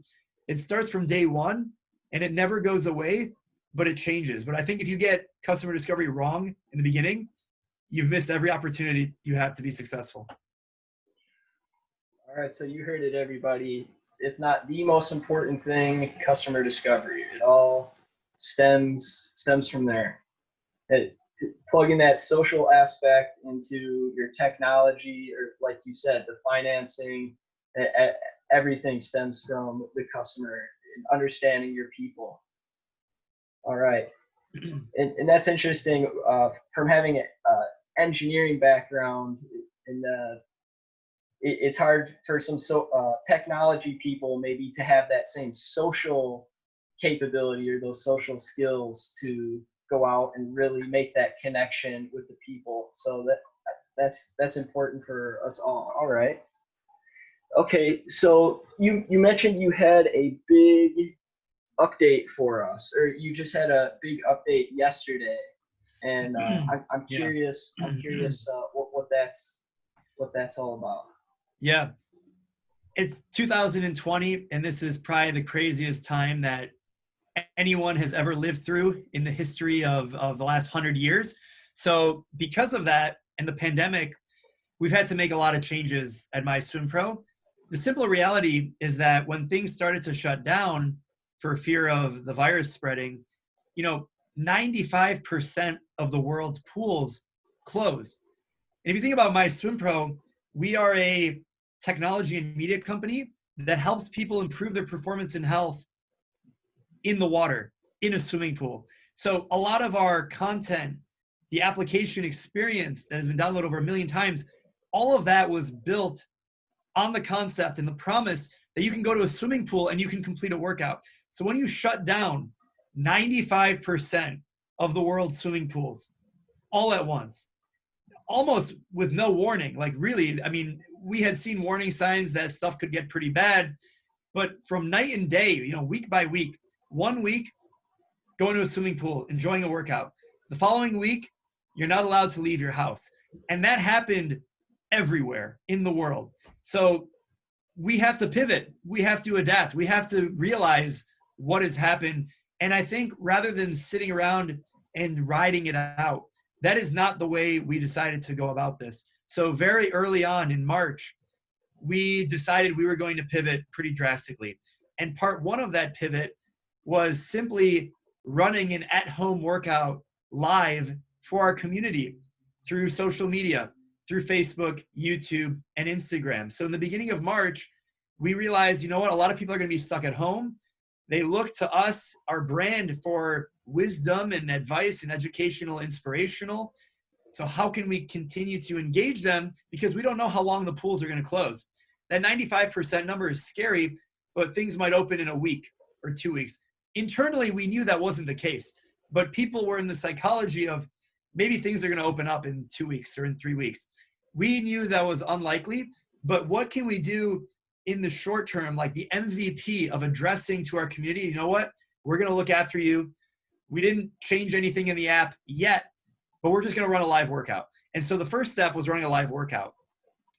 Speaker 1: it starts from day one and it never goes away, but it changes. But I think if you get customer discovery wrong in the beginning, you've missed every opportunity you have to be successful.
Speaker 2: All right, so you heard it, everybody. If not the most important thing, customer discovery. It all stems from there. Plugging that social aspect into your technology, or like you said, the financing, everything stems from the customer and understanding your people. All right, and that's interesting. From having an engineering background, and it's hard for some technology people maybe to have that same social capability or those social skills to go out and really make that connection with the people. So that's important for us all. All right. Okay, so you mentioned you had a big update for us, or you just had a big update yesterday, and I'm curious. Yeah. I'm curious what that's all about.
Speaker 1: Yeah, it's 2020, and this is probably the craziest time that anyone has ever lived through in the history of the last 100 years. So because of that and the pandemic, we've had to make a lot of changes at MySwimPro. The simple reality is that when things started to shut down for fear of the virus spreading, 95% of the world's pools closed. And if you think about MySwimPro, we are a technology and media company that helps people improve their performance and health in the water, in a swimming pool. So a lot of our content, the application experience that has been downloaded over 1 million times, all of that was built on the concept and the promise that you can go to a swimming pool and you can complete a workout. So when you shut down 95% of the world's swimming pools all at once, almost with no warning, like really, I mean, we had seen warning signs that stuff could get pretty bad, but from night and day, week by week, 1 week, going to a swimming pool, enjoying a workout. The following week, you're not allowed to leave your house. And that happened everywhere in the world. So we have to pivot. We have to adapt. We have to realize what has happened. And I think rather than sitting around and riding it out, that is not the way we decided to go about this. So very early on in March, we decided we were going to pivot pretty drastically. And part one of that pivot was simply running an at-home workout live for our community through social media, through Facebook, YouTube, and Instagram. So in the beginning of March, we realized, a lot of people are going to be stuck at home. They look to us, our brand, for wisdom and advice and educational, inspirational. So how can we continue to engage them? Because we don't know how long the pools are going to close. That 95% number is scary, but things might open in a week or 2 weeks. Internally, we knew that wasn't the case, but people were in the psychology of maybe things are going to open up in 2 weeks or in 3 weeks. we knew that was unlikely, but what can we do in the short term, like the MVP of addressing to our community? You know what? We're going to look after you. We didn't change anything in the app yet, but we're just going to run a live workout. And so the first step was running a live workout.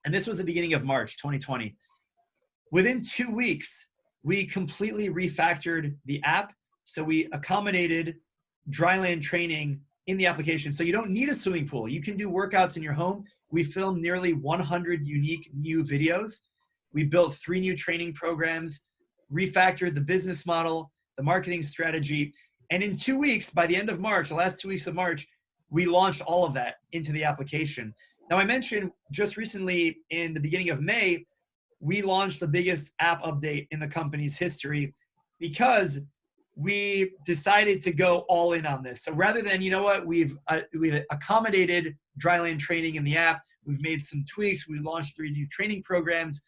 Speaker 1: And this was the beginning of March 2020. Within 2 weeks, we completely refactored the app. So we accommodated dryland training in the application. So you don't need a swimming pool. You can do workouts in your home. We filmed nearly 100 unique new videos. We built 3 new training programs, refactored the business model, the marketing strategy. And in 2 weeks, by the end of March, the last 2 weeks of March, we launched all of that into the application. Now, I mentioned just recently in the beginning of May, we launched the biggest app update in the company's history because we decided to go all in on this. So rather than, you know what, we've accommodated dryland training in the app, we've made some tweaks, we launched 3 new training programs.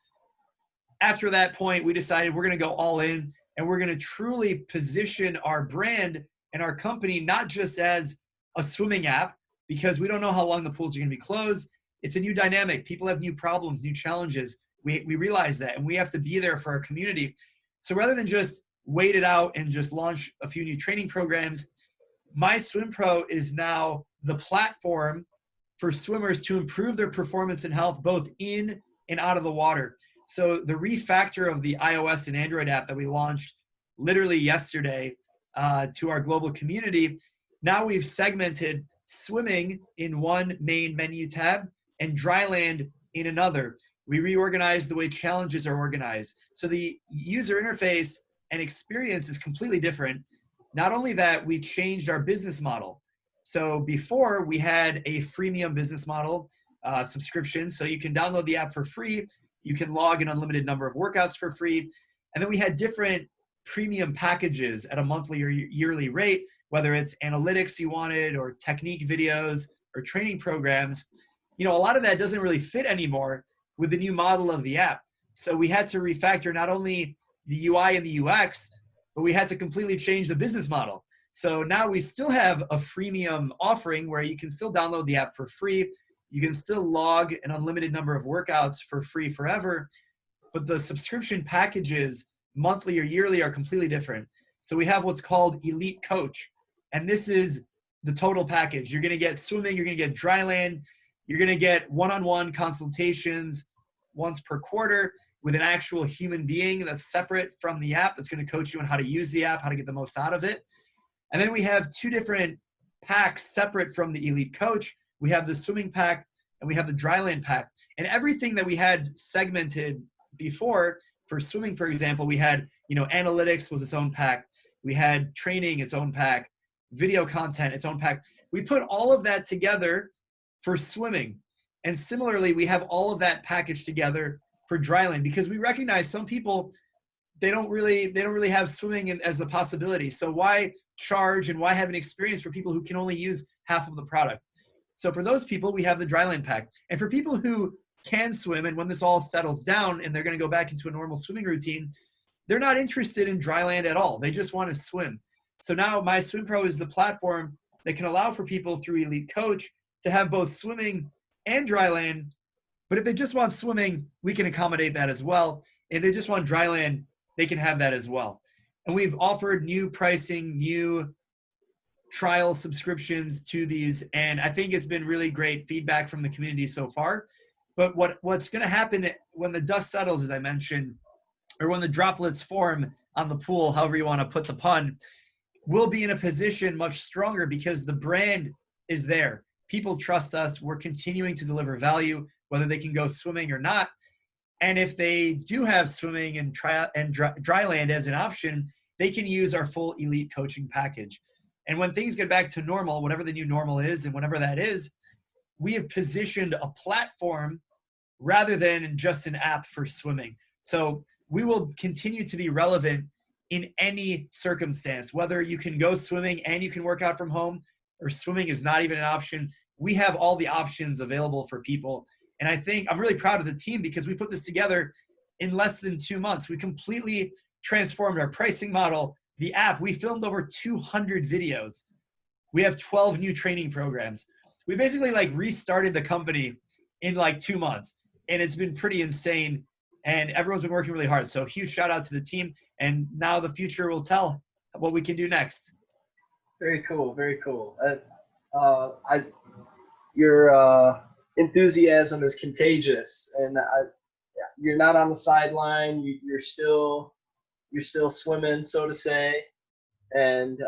Speaker 1: After that point, we decided we're going to go all in and we're going to truly position our brand and our company not just as a swimming app, because we don't know how long the pools are going to be closed. It's a new dynamic. People have new problems, new challenges. We realize that, and we have to be there for our community. So rather than just wait it out and just launch a few new training programs, MySwimPro is now the platform for swimmers to improve their performance and health both in and out of the water. So the refactor of the iOS and Android app that we launched literally yesterday to our global community, now we've segmented swimming in one main menu tab and dryland in another. We reorganized the way challenges are organized. So the user interface and experience is completely different. Not only that, we changed our business model. So before we had a freemium business model subscription. So you can download the app for free. You can log an unlimited number of workouts for free. And then we had different premium packages at a monthly or yearly rate, whether it's analytics you wanted or technique videos or training programs. You know, a lot of that doesn't really fit anymore with the new model of the app. So we had to refactor not only the UI and the UX, but we had to completely change the business model. So now we still have a freemium offering where you can still download the app for free. You can still log an unlimited number of workouts for free forever, but the subscription packages, monthly or yearly, are completely different. So we have what's called Elite Coach, and this is the total package. You're gonna get swimming, you're gonna get dryland, you're gonna get one-on-one consultations once per quarter with an actual human being that's separate from the app that's gonna coach you on how to use the app, how to get the most out of it. And then we have 2 different packs separate from the Elite Coach. We have the swimming pack and we have the dryland pack. And everything that we had segmented before, for swimming, for example, we had, you know, analytics was its own pack. We had training, its own pack, video content, its own pack. We put all of that together for swimming. And similarly, we have all of that packaged together for dryland because we recognize some people, they don't really have swimming as a possibility. So why charge and why have an experience for people who can only use half of the product? So for those people, we have the dryland pack. And for people who can swim, and when this all settles down and they're going to go back into a normal swimming routine, they're not interested in dryland at all. They just want to swim. So now MySwimPro is the platform that can allow for people through Elite Coach to have both swimming and dryland. But if they just want swimming, we can accommodate that as well. If they just want dryland, they can have that as well. And we've offered new pricing, new trial subscriptions to these. And I think it's been really great feedback from the community so far. But what's going to happen when the dust settles, as I mentioned, or when the droplets form on the pool, however you want to put the pun, we'll be in a position much stronger because the brand is there. People trust us. We're continuing to deliver value, whether they can go swimming or not. And if they do have swimming and dryland as an option, they can use our full Elite coaching package. And when things get back to normal, whatever the new normal is and whenever that is, we have positioned a platform rather than just an app for swimming. So we will continue to be relevant in any circumstance, whether you can go swimming and you can work out from home, or swimming is not even an option. We have all the options available for people. And I think I'm really proud of the team because we put this together in less than 2 months. We completely transformed our pricing model, the app. We filmed over 200 videos. We have 12 new training programs. We basically like restarted the company in like 2 months. And it's been pretty insane. And everyone's been working really hard. So huge shout out to the team. And now the future will tell what we can do next.
Speaker 2: Very cool. Very cool. Your enthusiasm is contagious, and you're not on the sideline. You're still swimming, so to say. And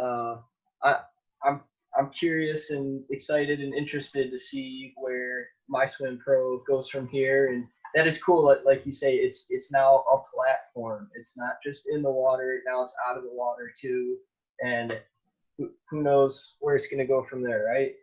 Speaker 2: I'm curious and excited and interested to see where MySwimPro goes from here. And that is cool. Like you say, it's now a platform. It's not just in the water. Now it's out of the water too. And who knows where it's going to go from there, right?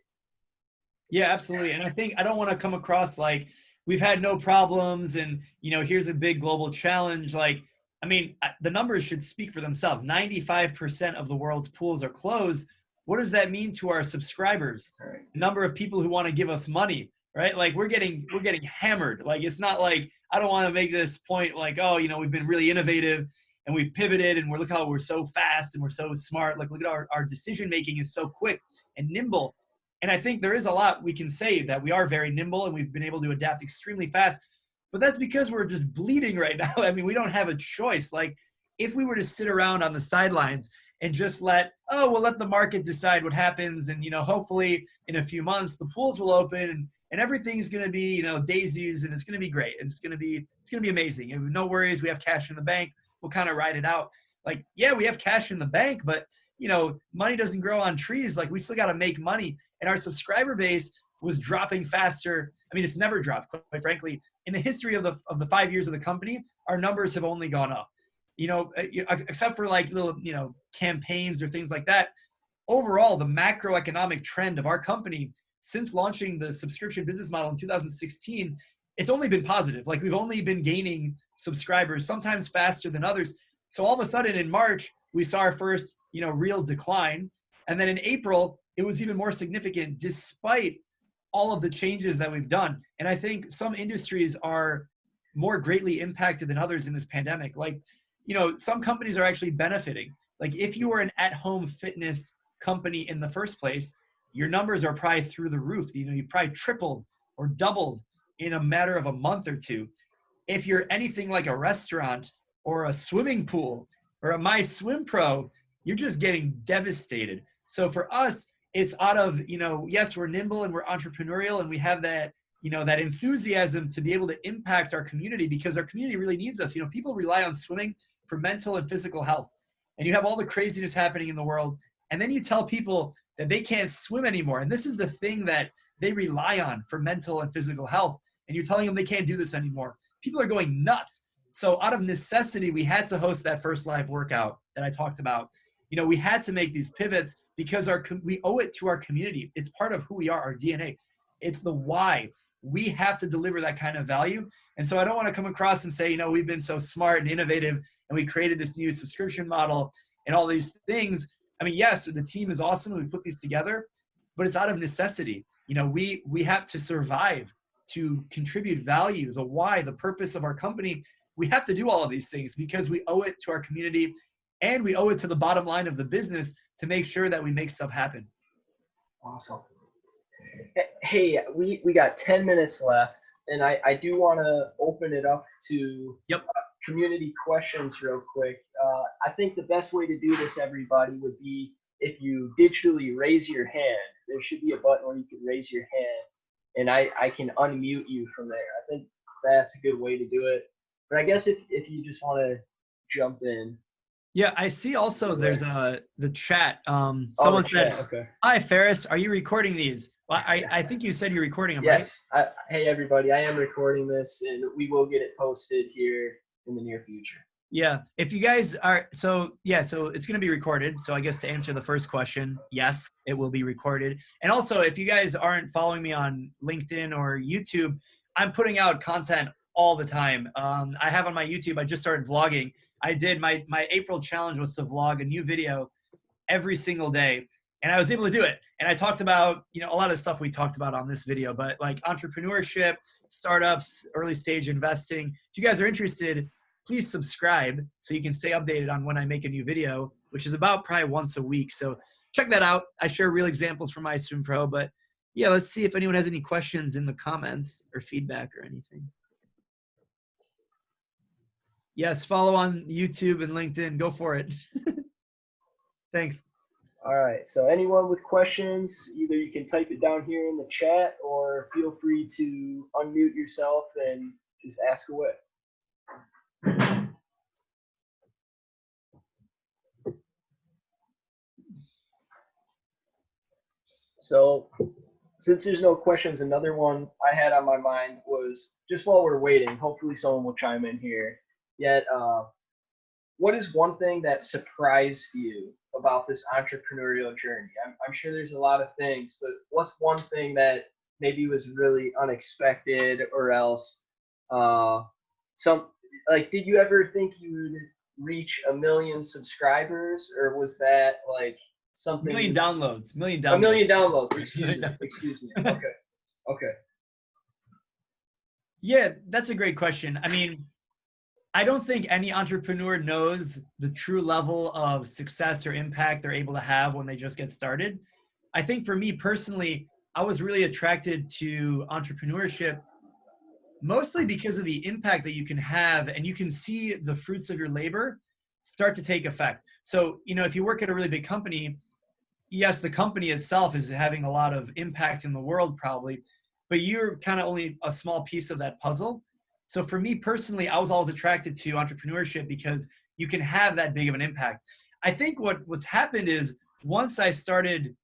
Speaker 1: Yeah, absolutely. And I think I don't want to come across like we've had no problems and, here's a big global challenge. Like, I mean, the numbers should speak for themselves. 95% of the world's pools are closed. What does that mean to our subscribers?
Speaker 2: Right.
Speaker 1: The number of people who want to give us money, right? Like we're getting hammered. Like, it's not like, I don't want to make this point like, oh, we've been really innovative and we've pivoted and look how we're so fast and we're so smart. Like, look at our decision-making is so quick and nimble. And I think there is a lot we can say that we are very nimble and we've been able to adapt extremely fast. But that's because we're just bleeding right now. I mean, we don't have a choice. Like, if we were to sit around on the sidelines and just we'll let the market decide what happens. And, hopefully in a few months, the pools will open and everything's going to be, daisies, and it's going to be great. And it's going to be amazing. And no worries. We have cash in the bank. We'll kind of ride it out. Like, yeah, we have cash in the bank, but money doesn't grow on trees. Like, we still got to make money. And our subscriber base was dropping faster. I mean, it's never dropped, quite frankly. In the history of the 5 years of the company, our numbers have only gone up. Except for like little, campaigns or things like that. Overall, the macroeconomic trend of our company since launching the subscription business model in 2016, it's only been positive. Like, we've only been gaining subscribers, sometimes faster than others. So all of a sudden in March, we saw our first, real decline. And then in April, it was even more significant despite all of the changes that we've done. And I think some industries are more greatly impacted than others in this pandemic. Like, some companies are actually benefiting. Like, if you were an at-home fitness company in the first place, your numbers are probably through the roof. You've probably tripled or doubled in a matter of a month or two. If you're anything like a restaurant or a swimming pool or a MySwimPro, you're just getting devastated. So for us, it's out of, yes, we're nimble and we're entrepreneurial and we have that, that enthusiasm to be able to impact our community, because our community really needs us. People rely on swimming for mental and physical health. And you have all the craziness happening in the world. And then you tell people that they can't swim anymore. And this is the thing that they rely on for mental and physical health. And you're telling them they can't do this anymore. People are going nuts. So out of necessity, we had to host that first live workout that I talked about. We had to make these pivots because we owe it to our community. It's part of who we are, our DNA. It's the why. We have to deliver that kind of value. And so I don't want to come across and say, we've been so smart and innovative and we created this new subscription model and all these things. I mean, yes, the team is awesome. We put these together, but it's out of necessity. We have to survive, to contribute value, the why, the purpose of our company. We have to do all of these things because we owe it to our community and we owe it to the bottom line of the business to make sure that we make stuff happen.
Speaker 2: Awesome. Hey, we got 10 minutes left, and I do want to open it up to community questions real quick. I think the best way to do this, everybody, would be if you digitally raise your hand. There should be a button where you can raise your hand, and I can unmute you from there. I think that's a good way to do it. But I guess if you just want to jump in.
Speaker 1: Yeah, I see also there's the chat. Someone said,
Speaker 2: okay.
Speaker 1: Hi, Ferris, are you recording these? Well, I think you said you're recording them,
Speaker 2: yes. Right? Hey, everybody, I am recording this, and we will get it posted here in the near future.
Speaker 1: Yeah, if you guys are, so it's going to be recorded. So I guess to answer the first question, yes, it will be recorded. And also, if you guys aren't following me on LinkedIn or YouTube, I'm putting out content all the time. I have on my YouTube, I just started vlogging. I did my April challenge was to vlog a new video every single day, and I was able to do it. And I talked about, a lot of stuff we talked about on this video, but like entrepreneurship, startups, early stage investing. If you guys are interested, please subscribe so you can stay updated on when I make a new video, which is about probably once a week. So check that out. I share real examples from MySwimPro, but Yeah, let's see if anyone has any questions in the comments or feedback or anything. Yes, follow on YouTube and LinkedIn. Go for it. Thanks.
Speaker 2: All right. So anyone with questions, either you can type it down here in the chat or feel free to unmute yourself and just ask away. So since there's no questions, another one I had on my mind was just while we're waiting, hopefully someone will chime in here. Yet, what is one thing that surprised you about this entrepreneurial journey? I'm sure there's a lot of things, but what's one thing that maybe was really unexpected, or else did you ever think you'd reach 1 million subscribers, or was that like something?
Speaker 1: Million downloads.
Speaker 2: 1 million downloads. Excuse me. Okay.
Speaker 1: Yeah, that's a great question. I mean, I don't think any entrepreneur knows the true level of success or impact they're able to have when they just get started. I think for me personally, I was really attracted to entrepreneurship mostly because of the impact that you can have, and you can see the fruits of your labor start to take effect. So, if you work at a really big company, yes, the company itself is having a lot of impact in the world probably, but you're kind of only a small piece of that puzzle. So for me personally, I was always attracted to entrepreneurship because you can have that big of an impact. I think what's happened is once I got started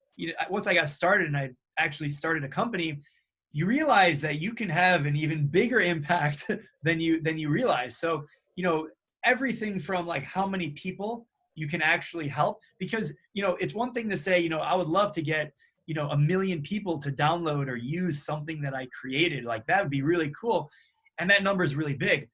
Speaker 1: and I actually started a company, you realize that you can have an even bigger impact than you realize. So, everything from like how many people you can actually help, because, it's one thing to say, I would love to get, 1 million people to download or use something that I created. Like that would be really cool. And that number is really big.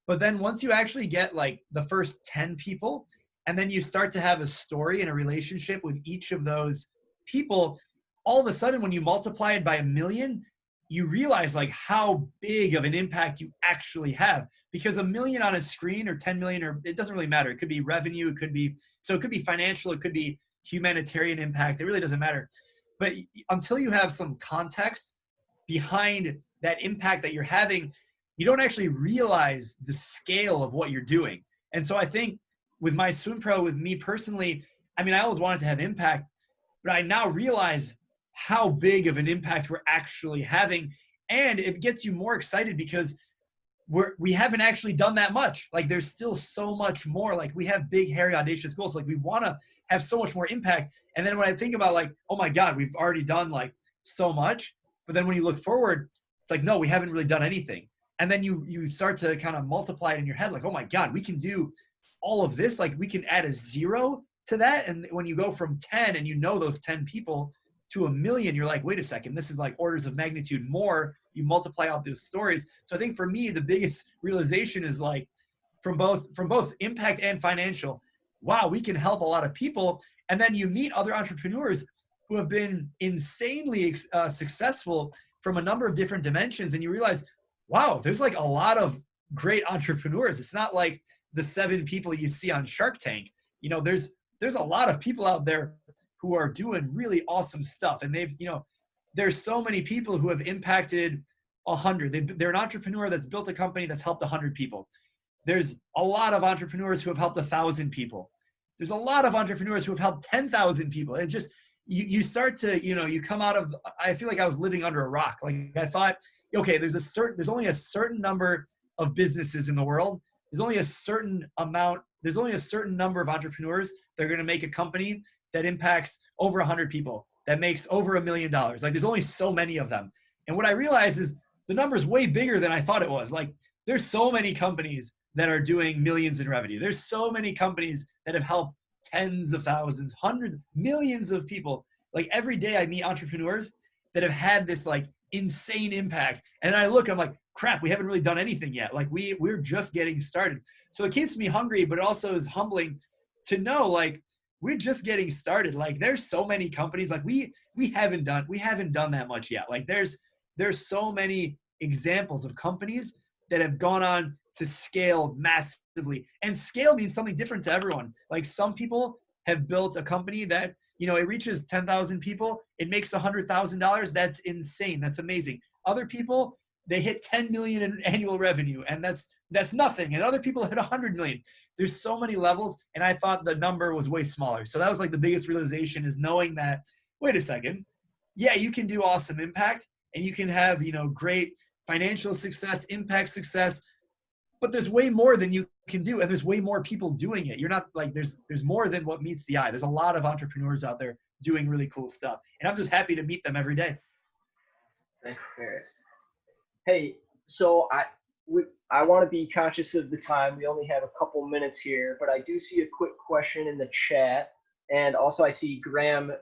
Speaker 1: But then once you actually get like the first 10 people, and then you start to have a story and a relationship with each of those people, all of a sudden when you multiply it by 1 million, you realize like how big of an impact you actually have. Because 1 million on a screen, or 10 million, or it doesn't really matter. It could be revenue, it could be financial, it could be humanitarian impact. It really doesn't matter. But until you have some context behind that impact that you're having, you don't actually realize the scale of what you're doing. And so I think with MySwimPro, with me personally, I mean, I always wanted to have impact, but I now realize how big of an impact we're actually having. And it gets you more excited because we haven't actually done that much. Like there's still so much more. Like we have big, hairy, audacious goals. Like we want to have so much more impact. And then when I think about like, oh my God, we've already done like so much. But then when you look forward, it's like, no, we haven't really done anything. And then you start to kind of multiply it in your head. Like, oh my God, we can do all of this. Like we can add a 0 to that. And when you go from 10 and those 10 people to 1 million, you're like, wait a second, this is like orders of magnitude more. You multiply out those stories. So I think for me, the biggest realization is like from both impact and financial, wow, we can help a lot of people. And then you meet other entrepreneurs who have been insanely successful from a number of different dimensions. And you realize, wow, there's like a lot of great entrepreneurs. It's not like the 7 people you see on Shark Tank. There's a lot of people out there who are doing really awesome stuff. And there's so many people who have impacted 100. They're an entrepreneur that's built a company that's helped 100 people. There's a lot of entrepreneurs who have helped 1,000 people. There's a lot of entrepreneurs who have helped 10,000 people. And just, you start to, you come out of, I feel like I was living under a rock. Like I thought, okay, there's only a certain number of businesses in the world. There's only a certain number of entrepreneurs that are going to make a company that impacts over 100 people, that makes over $1 million. Like there's only so many of them. And what I realized is the number is way bigger than I thought it was. Like there's so many companies that are doing millions in revenue. There's so many companies that have helped tens of thousands, hundreds, millions of people. Like every day I meet entrepreneurs that have had this like insane impact. And then I look, I'm like, crap, we haven't really done anything yet. Like we're just getting started. So it keeps me hungry, but it also is humbling to know like we're just getting started. Like there's so many companies, like we haven't done that much yet. Like there's so many examples of companies that have gone on to scale massively. And scale means something different to everyone. Like some people have built a company that, you know, it reaches 10,000 people. It makes $100,000. That's insane. That's amazing. Other people, they hit 10 million in annual revenue, and that's nothing. And other people hit 100 million. There's so many levels, and I thought the number was way smaller. So that was like the biggest realization, is knowing that, wait a second, yeah, you can do awesome impact, and you can have, you know, great financial success, impact success, but there's way more than you can do, and there's way more people doing it. You're not like, there's more than what meets the eye. There's a lot of entrepreneurs out there doing really cool stuff, and I'm just happy to meet them every day.
Speaker 2: Thanks, Ferris. Hey, so I want to be conscious of the time. We only have a couple minutes here, but I do see a quick question in the chat, and also I see Graham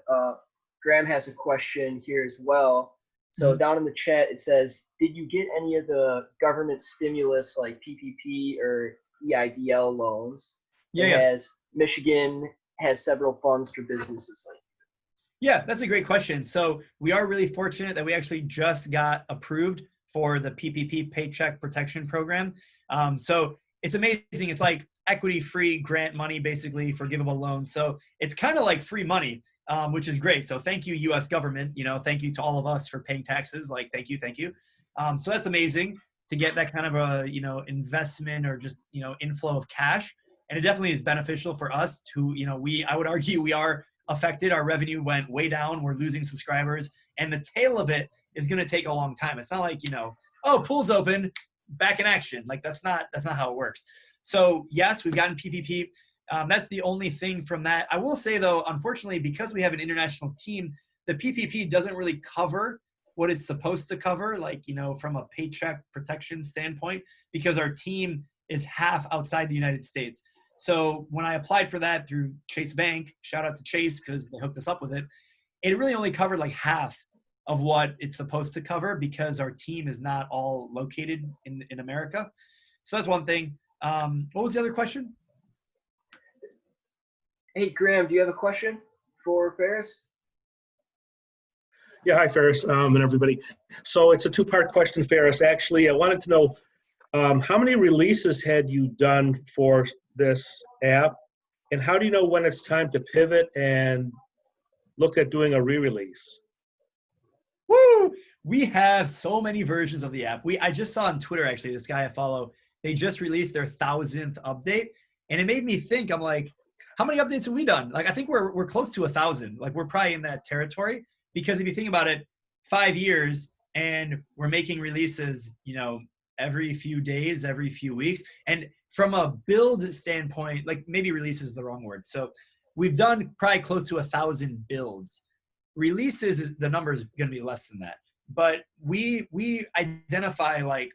Speaker 2: has a question here as well. So down in the chat, it says, did you get any of the government stimulus like PPP or EIDL loans?
Speaker 1: Yeah.
Speaker 2: As Michigan has several funds for businesses like.
Speaker 1: Yeah, that's a great question. So we are really fortunate that we actually just got approved for the PPP, Paycheck Protection Program. So it's amazing. It's like equity-free grant money, basically, forgivable loans. So it's kind of like free money, which is great. So thank you, U.S. government. You know, thank you to all of us for paying taxes. Like, thank you. So that's amazing to get that kind of a, you know, investment or just, you know, inflow of cash. And it definitely is beneficial for us to, you know, I would argue we are affected. Our revenue went way down. We're losing subscribers, and the tail of it is going to take a long time. It's not like, you know, oh, pool's open, back in action. Like, that's not how it works. So yes, we've gotten PPP. That's the only thing from that. I will say though, unfortunately, because we have an international team, the PPP doesn't really cover what it's supposed to cover, like, you know, from a paycheck protection standpoint, because our team is half outside the United States. So when I applied for that through Chase Bank, shout out to Chase because they hooked us up with it, it really only covered like half of what it's supposed to cover because our team is not all located in America. So that's one thing. What was the other question?
Speaker 2: Hey, Graham, do you have a question for Ferris?
Speaker 3: Yeah, hi, Ferris, and everybody. So it's a two-part question, Ferris. Actually, I wanted to know how many releases had you done for this app, and how do you know when it's time to pivot and look at doing a re-release?
Speaker 1: Woo! We have so many versions of the app. I just saw on Twitter, actually, this guy I follow, they just released their 1,000th update, and it made me think, I'm like, how many updates have we done? Like, I think we're close to 1,000. Like, we're probably in that territory, because if you think about it, 5 years, and we're making releases, you know, every few days, every few weeks. And from a build standpoint, like, maybe release is the wrong word. So we've done probably close to 1,000 builds. Releases, the number is going to be less than that. But we identify, like,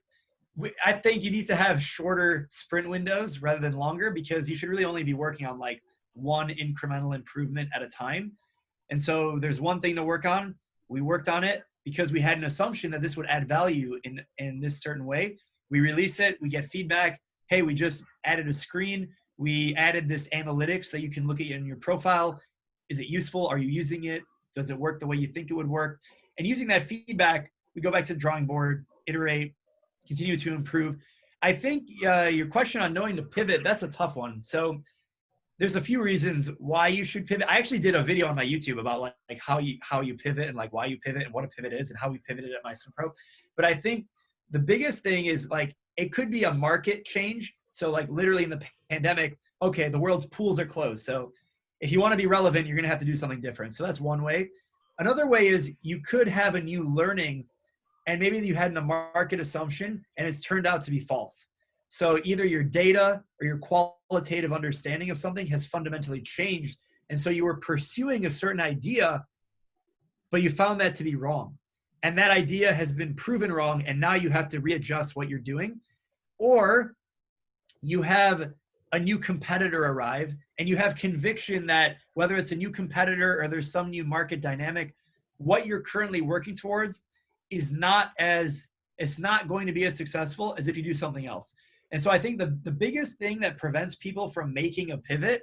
Speaker 1: I think you need to have shorter sprint windows rather than longer, because you should really only be working on like one incremental improvement at a time. And so there's one thing to work on. We worked on it because we had an assumption that this would add value in this certain way. We release it, we get feedback. Hey, we just added a screen. We added this analytics that you can look at in your profile. Is it useful? Are you using it? Does it work the way you think it would work? And using that feedback, we go back to the drawing board, iterate, continue to improve. I think your question on knowing to pivot, that's a tough one. So there's a few reasons why you should pivot. I actually did a video on my YouTube about like how you pivot and like why you pivot and what a pivot is and how we pivoted at MySwimPro. But I think the biggest thing is like, it could be a market change. So like literally in the pandemic, okay, the world's pools are closed. So if you want to be relevant, you're going to have to do something different. So that's one way. Another way is you could have a new learning, and maybe you had a market assumption and it's turned out to be false. So either your data or your qualitative understanding of something has fundamentally changed. And so you were pursuing a certain idea, but you found that to be wrong. And that idea has been proven wrong, and now you have to readjust what you're doing. Or you have a new competitor arrive, and you have conviction that whether it's a new competitor or there's some new market dynamic, what you're currently working towards is it's not going to be as successful as if you do something else. And so I think the biggest thing that prevents people from making a pivot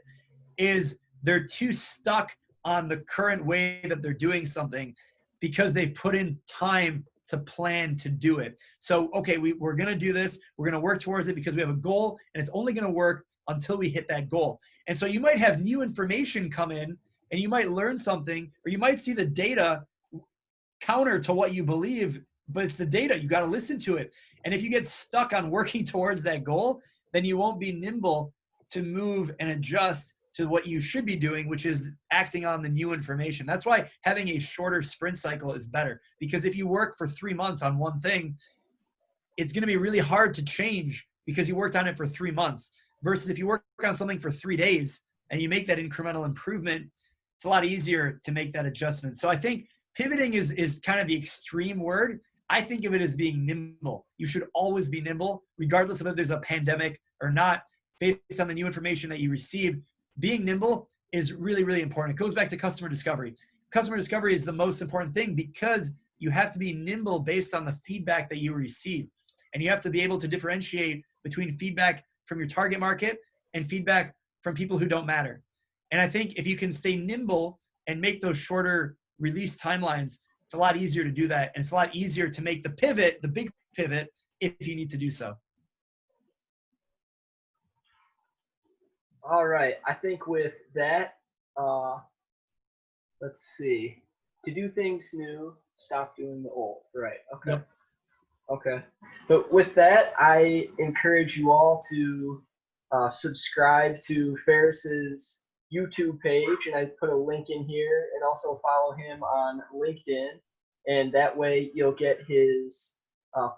Speaker 1: is they're too stuck on the current way that they're doing something, because they've put in time to plan to do it. So, okay, we're going to do this. We're going to work towards it because we have a goal, and it's only going to work until we hit that goal. And so you might have new information come in, and you might learn something, or you might see the data counter to what you believe, but it's the data. You got to listen to it. And if you get stuck on working towards that goal, then you won't be nimble to move and adjust to what you should be doing, which is acting on the new information. That's why having a shorter sprint cycle is better, because if you work for 3 months on one thing, it's going to be really hard to change because you worked on it for 3 months, versus if you work on something for 3 days and you make that incremental improvement, it's a lot easier to make that adjustment. So I think pivoting is kind of the extreme word. I think of it as being nimble. You should always be nimble, regardless of if there's a pandemic or not, based on the new information that you receive. Being nimble is really, really important. It goes back to customer discovery. Customer discovery is the most important thing because you have to be nimble based on the feedback that you receive. And you have to be able to differentiate between feedback from your target market and feedback from people who don't matter. And I think if you can stay nimble and make those shorter release timelines, it's a lot easier to do that. And it's a lot easier to make the pivot, the big pivot, if you need to do so.
Speaker 2: All right. I think with that, let's see. To do things new, stop doing the old. Right. Okay.
Speaker 1: Yep.
Speaker 2: Okay. But with that, I encourage you all to subscribe to Ferris's YouTube page, and I put a link in here, and also follow him on LinkedIn. And that way you'll get his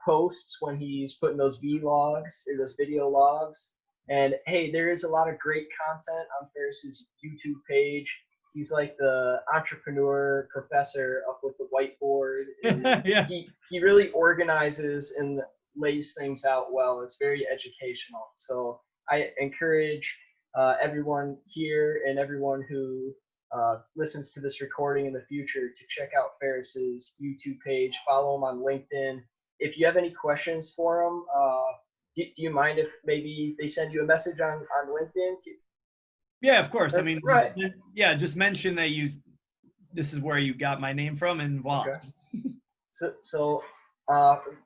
Speaker 2: posts when he's putting those vlogs or those video logs. And hey, there is a lot of great content on Ferris's YouTube page. He's like the entrepreneur professor up with the whiteboard.
Speaker 1: Yeah.
Speaker 2: He really organizes and lays things out well. It's very educational. So I encourage everyone here and everyone who listens to this recording in the future to check out Ferris's YouTube page. Follow him on LinkedIn. If you have any questions for him, do you mind if maybe they send you a message on LinkedIn?
Speaker 1: Yeah, of course. I mean,
Speaker 2: right.
Speaker 1: just mention that this is where you got my name from, and voila.
Speaker 2: Okay. So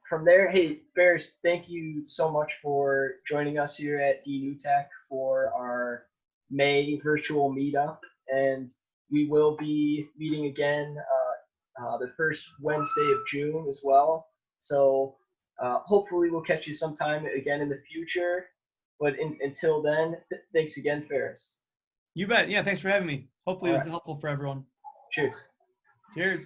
Speaker 2: from there, hey, Ferris, thank you so much for joining us here at D-NewTech for our May virtual meetup. And we will be meeting again the first Wednesday of June as well. So hopefully we'll catch you sometime again in the future. But until then, thanks again, Ferris.
Speaker 1: You bet. Yeah, thanks for having me. Hopefully it was helpful for everyone.
Speaker 2: Cheers.
Speaker 1: Cheers.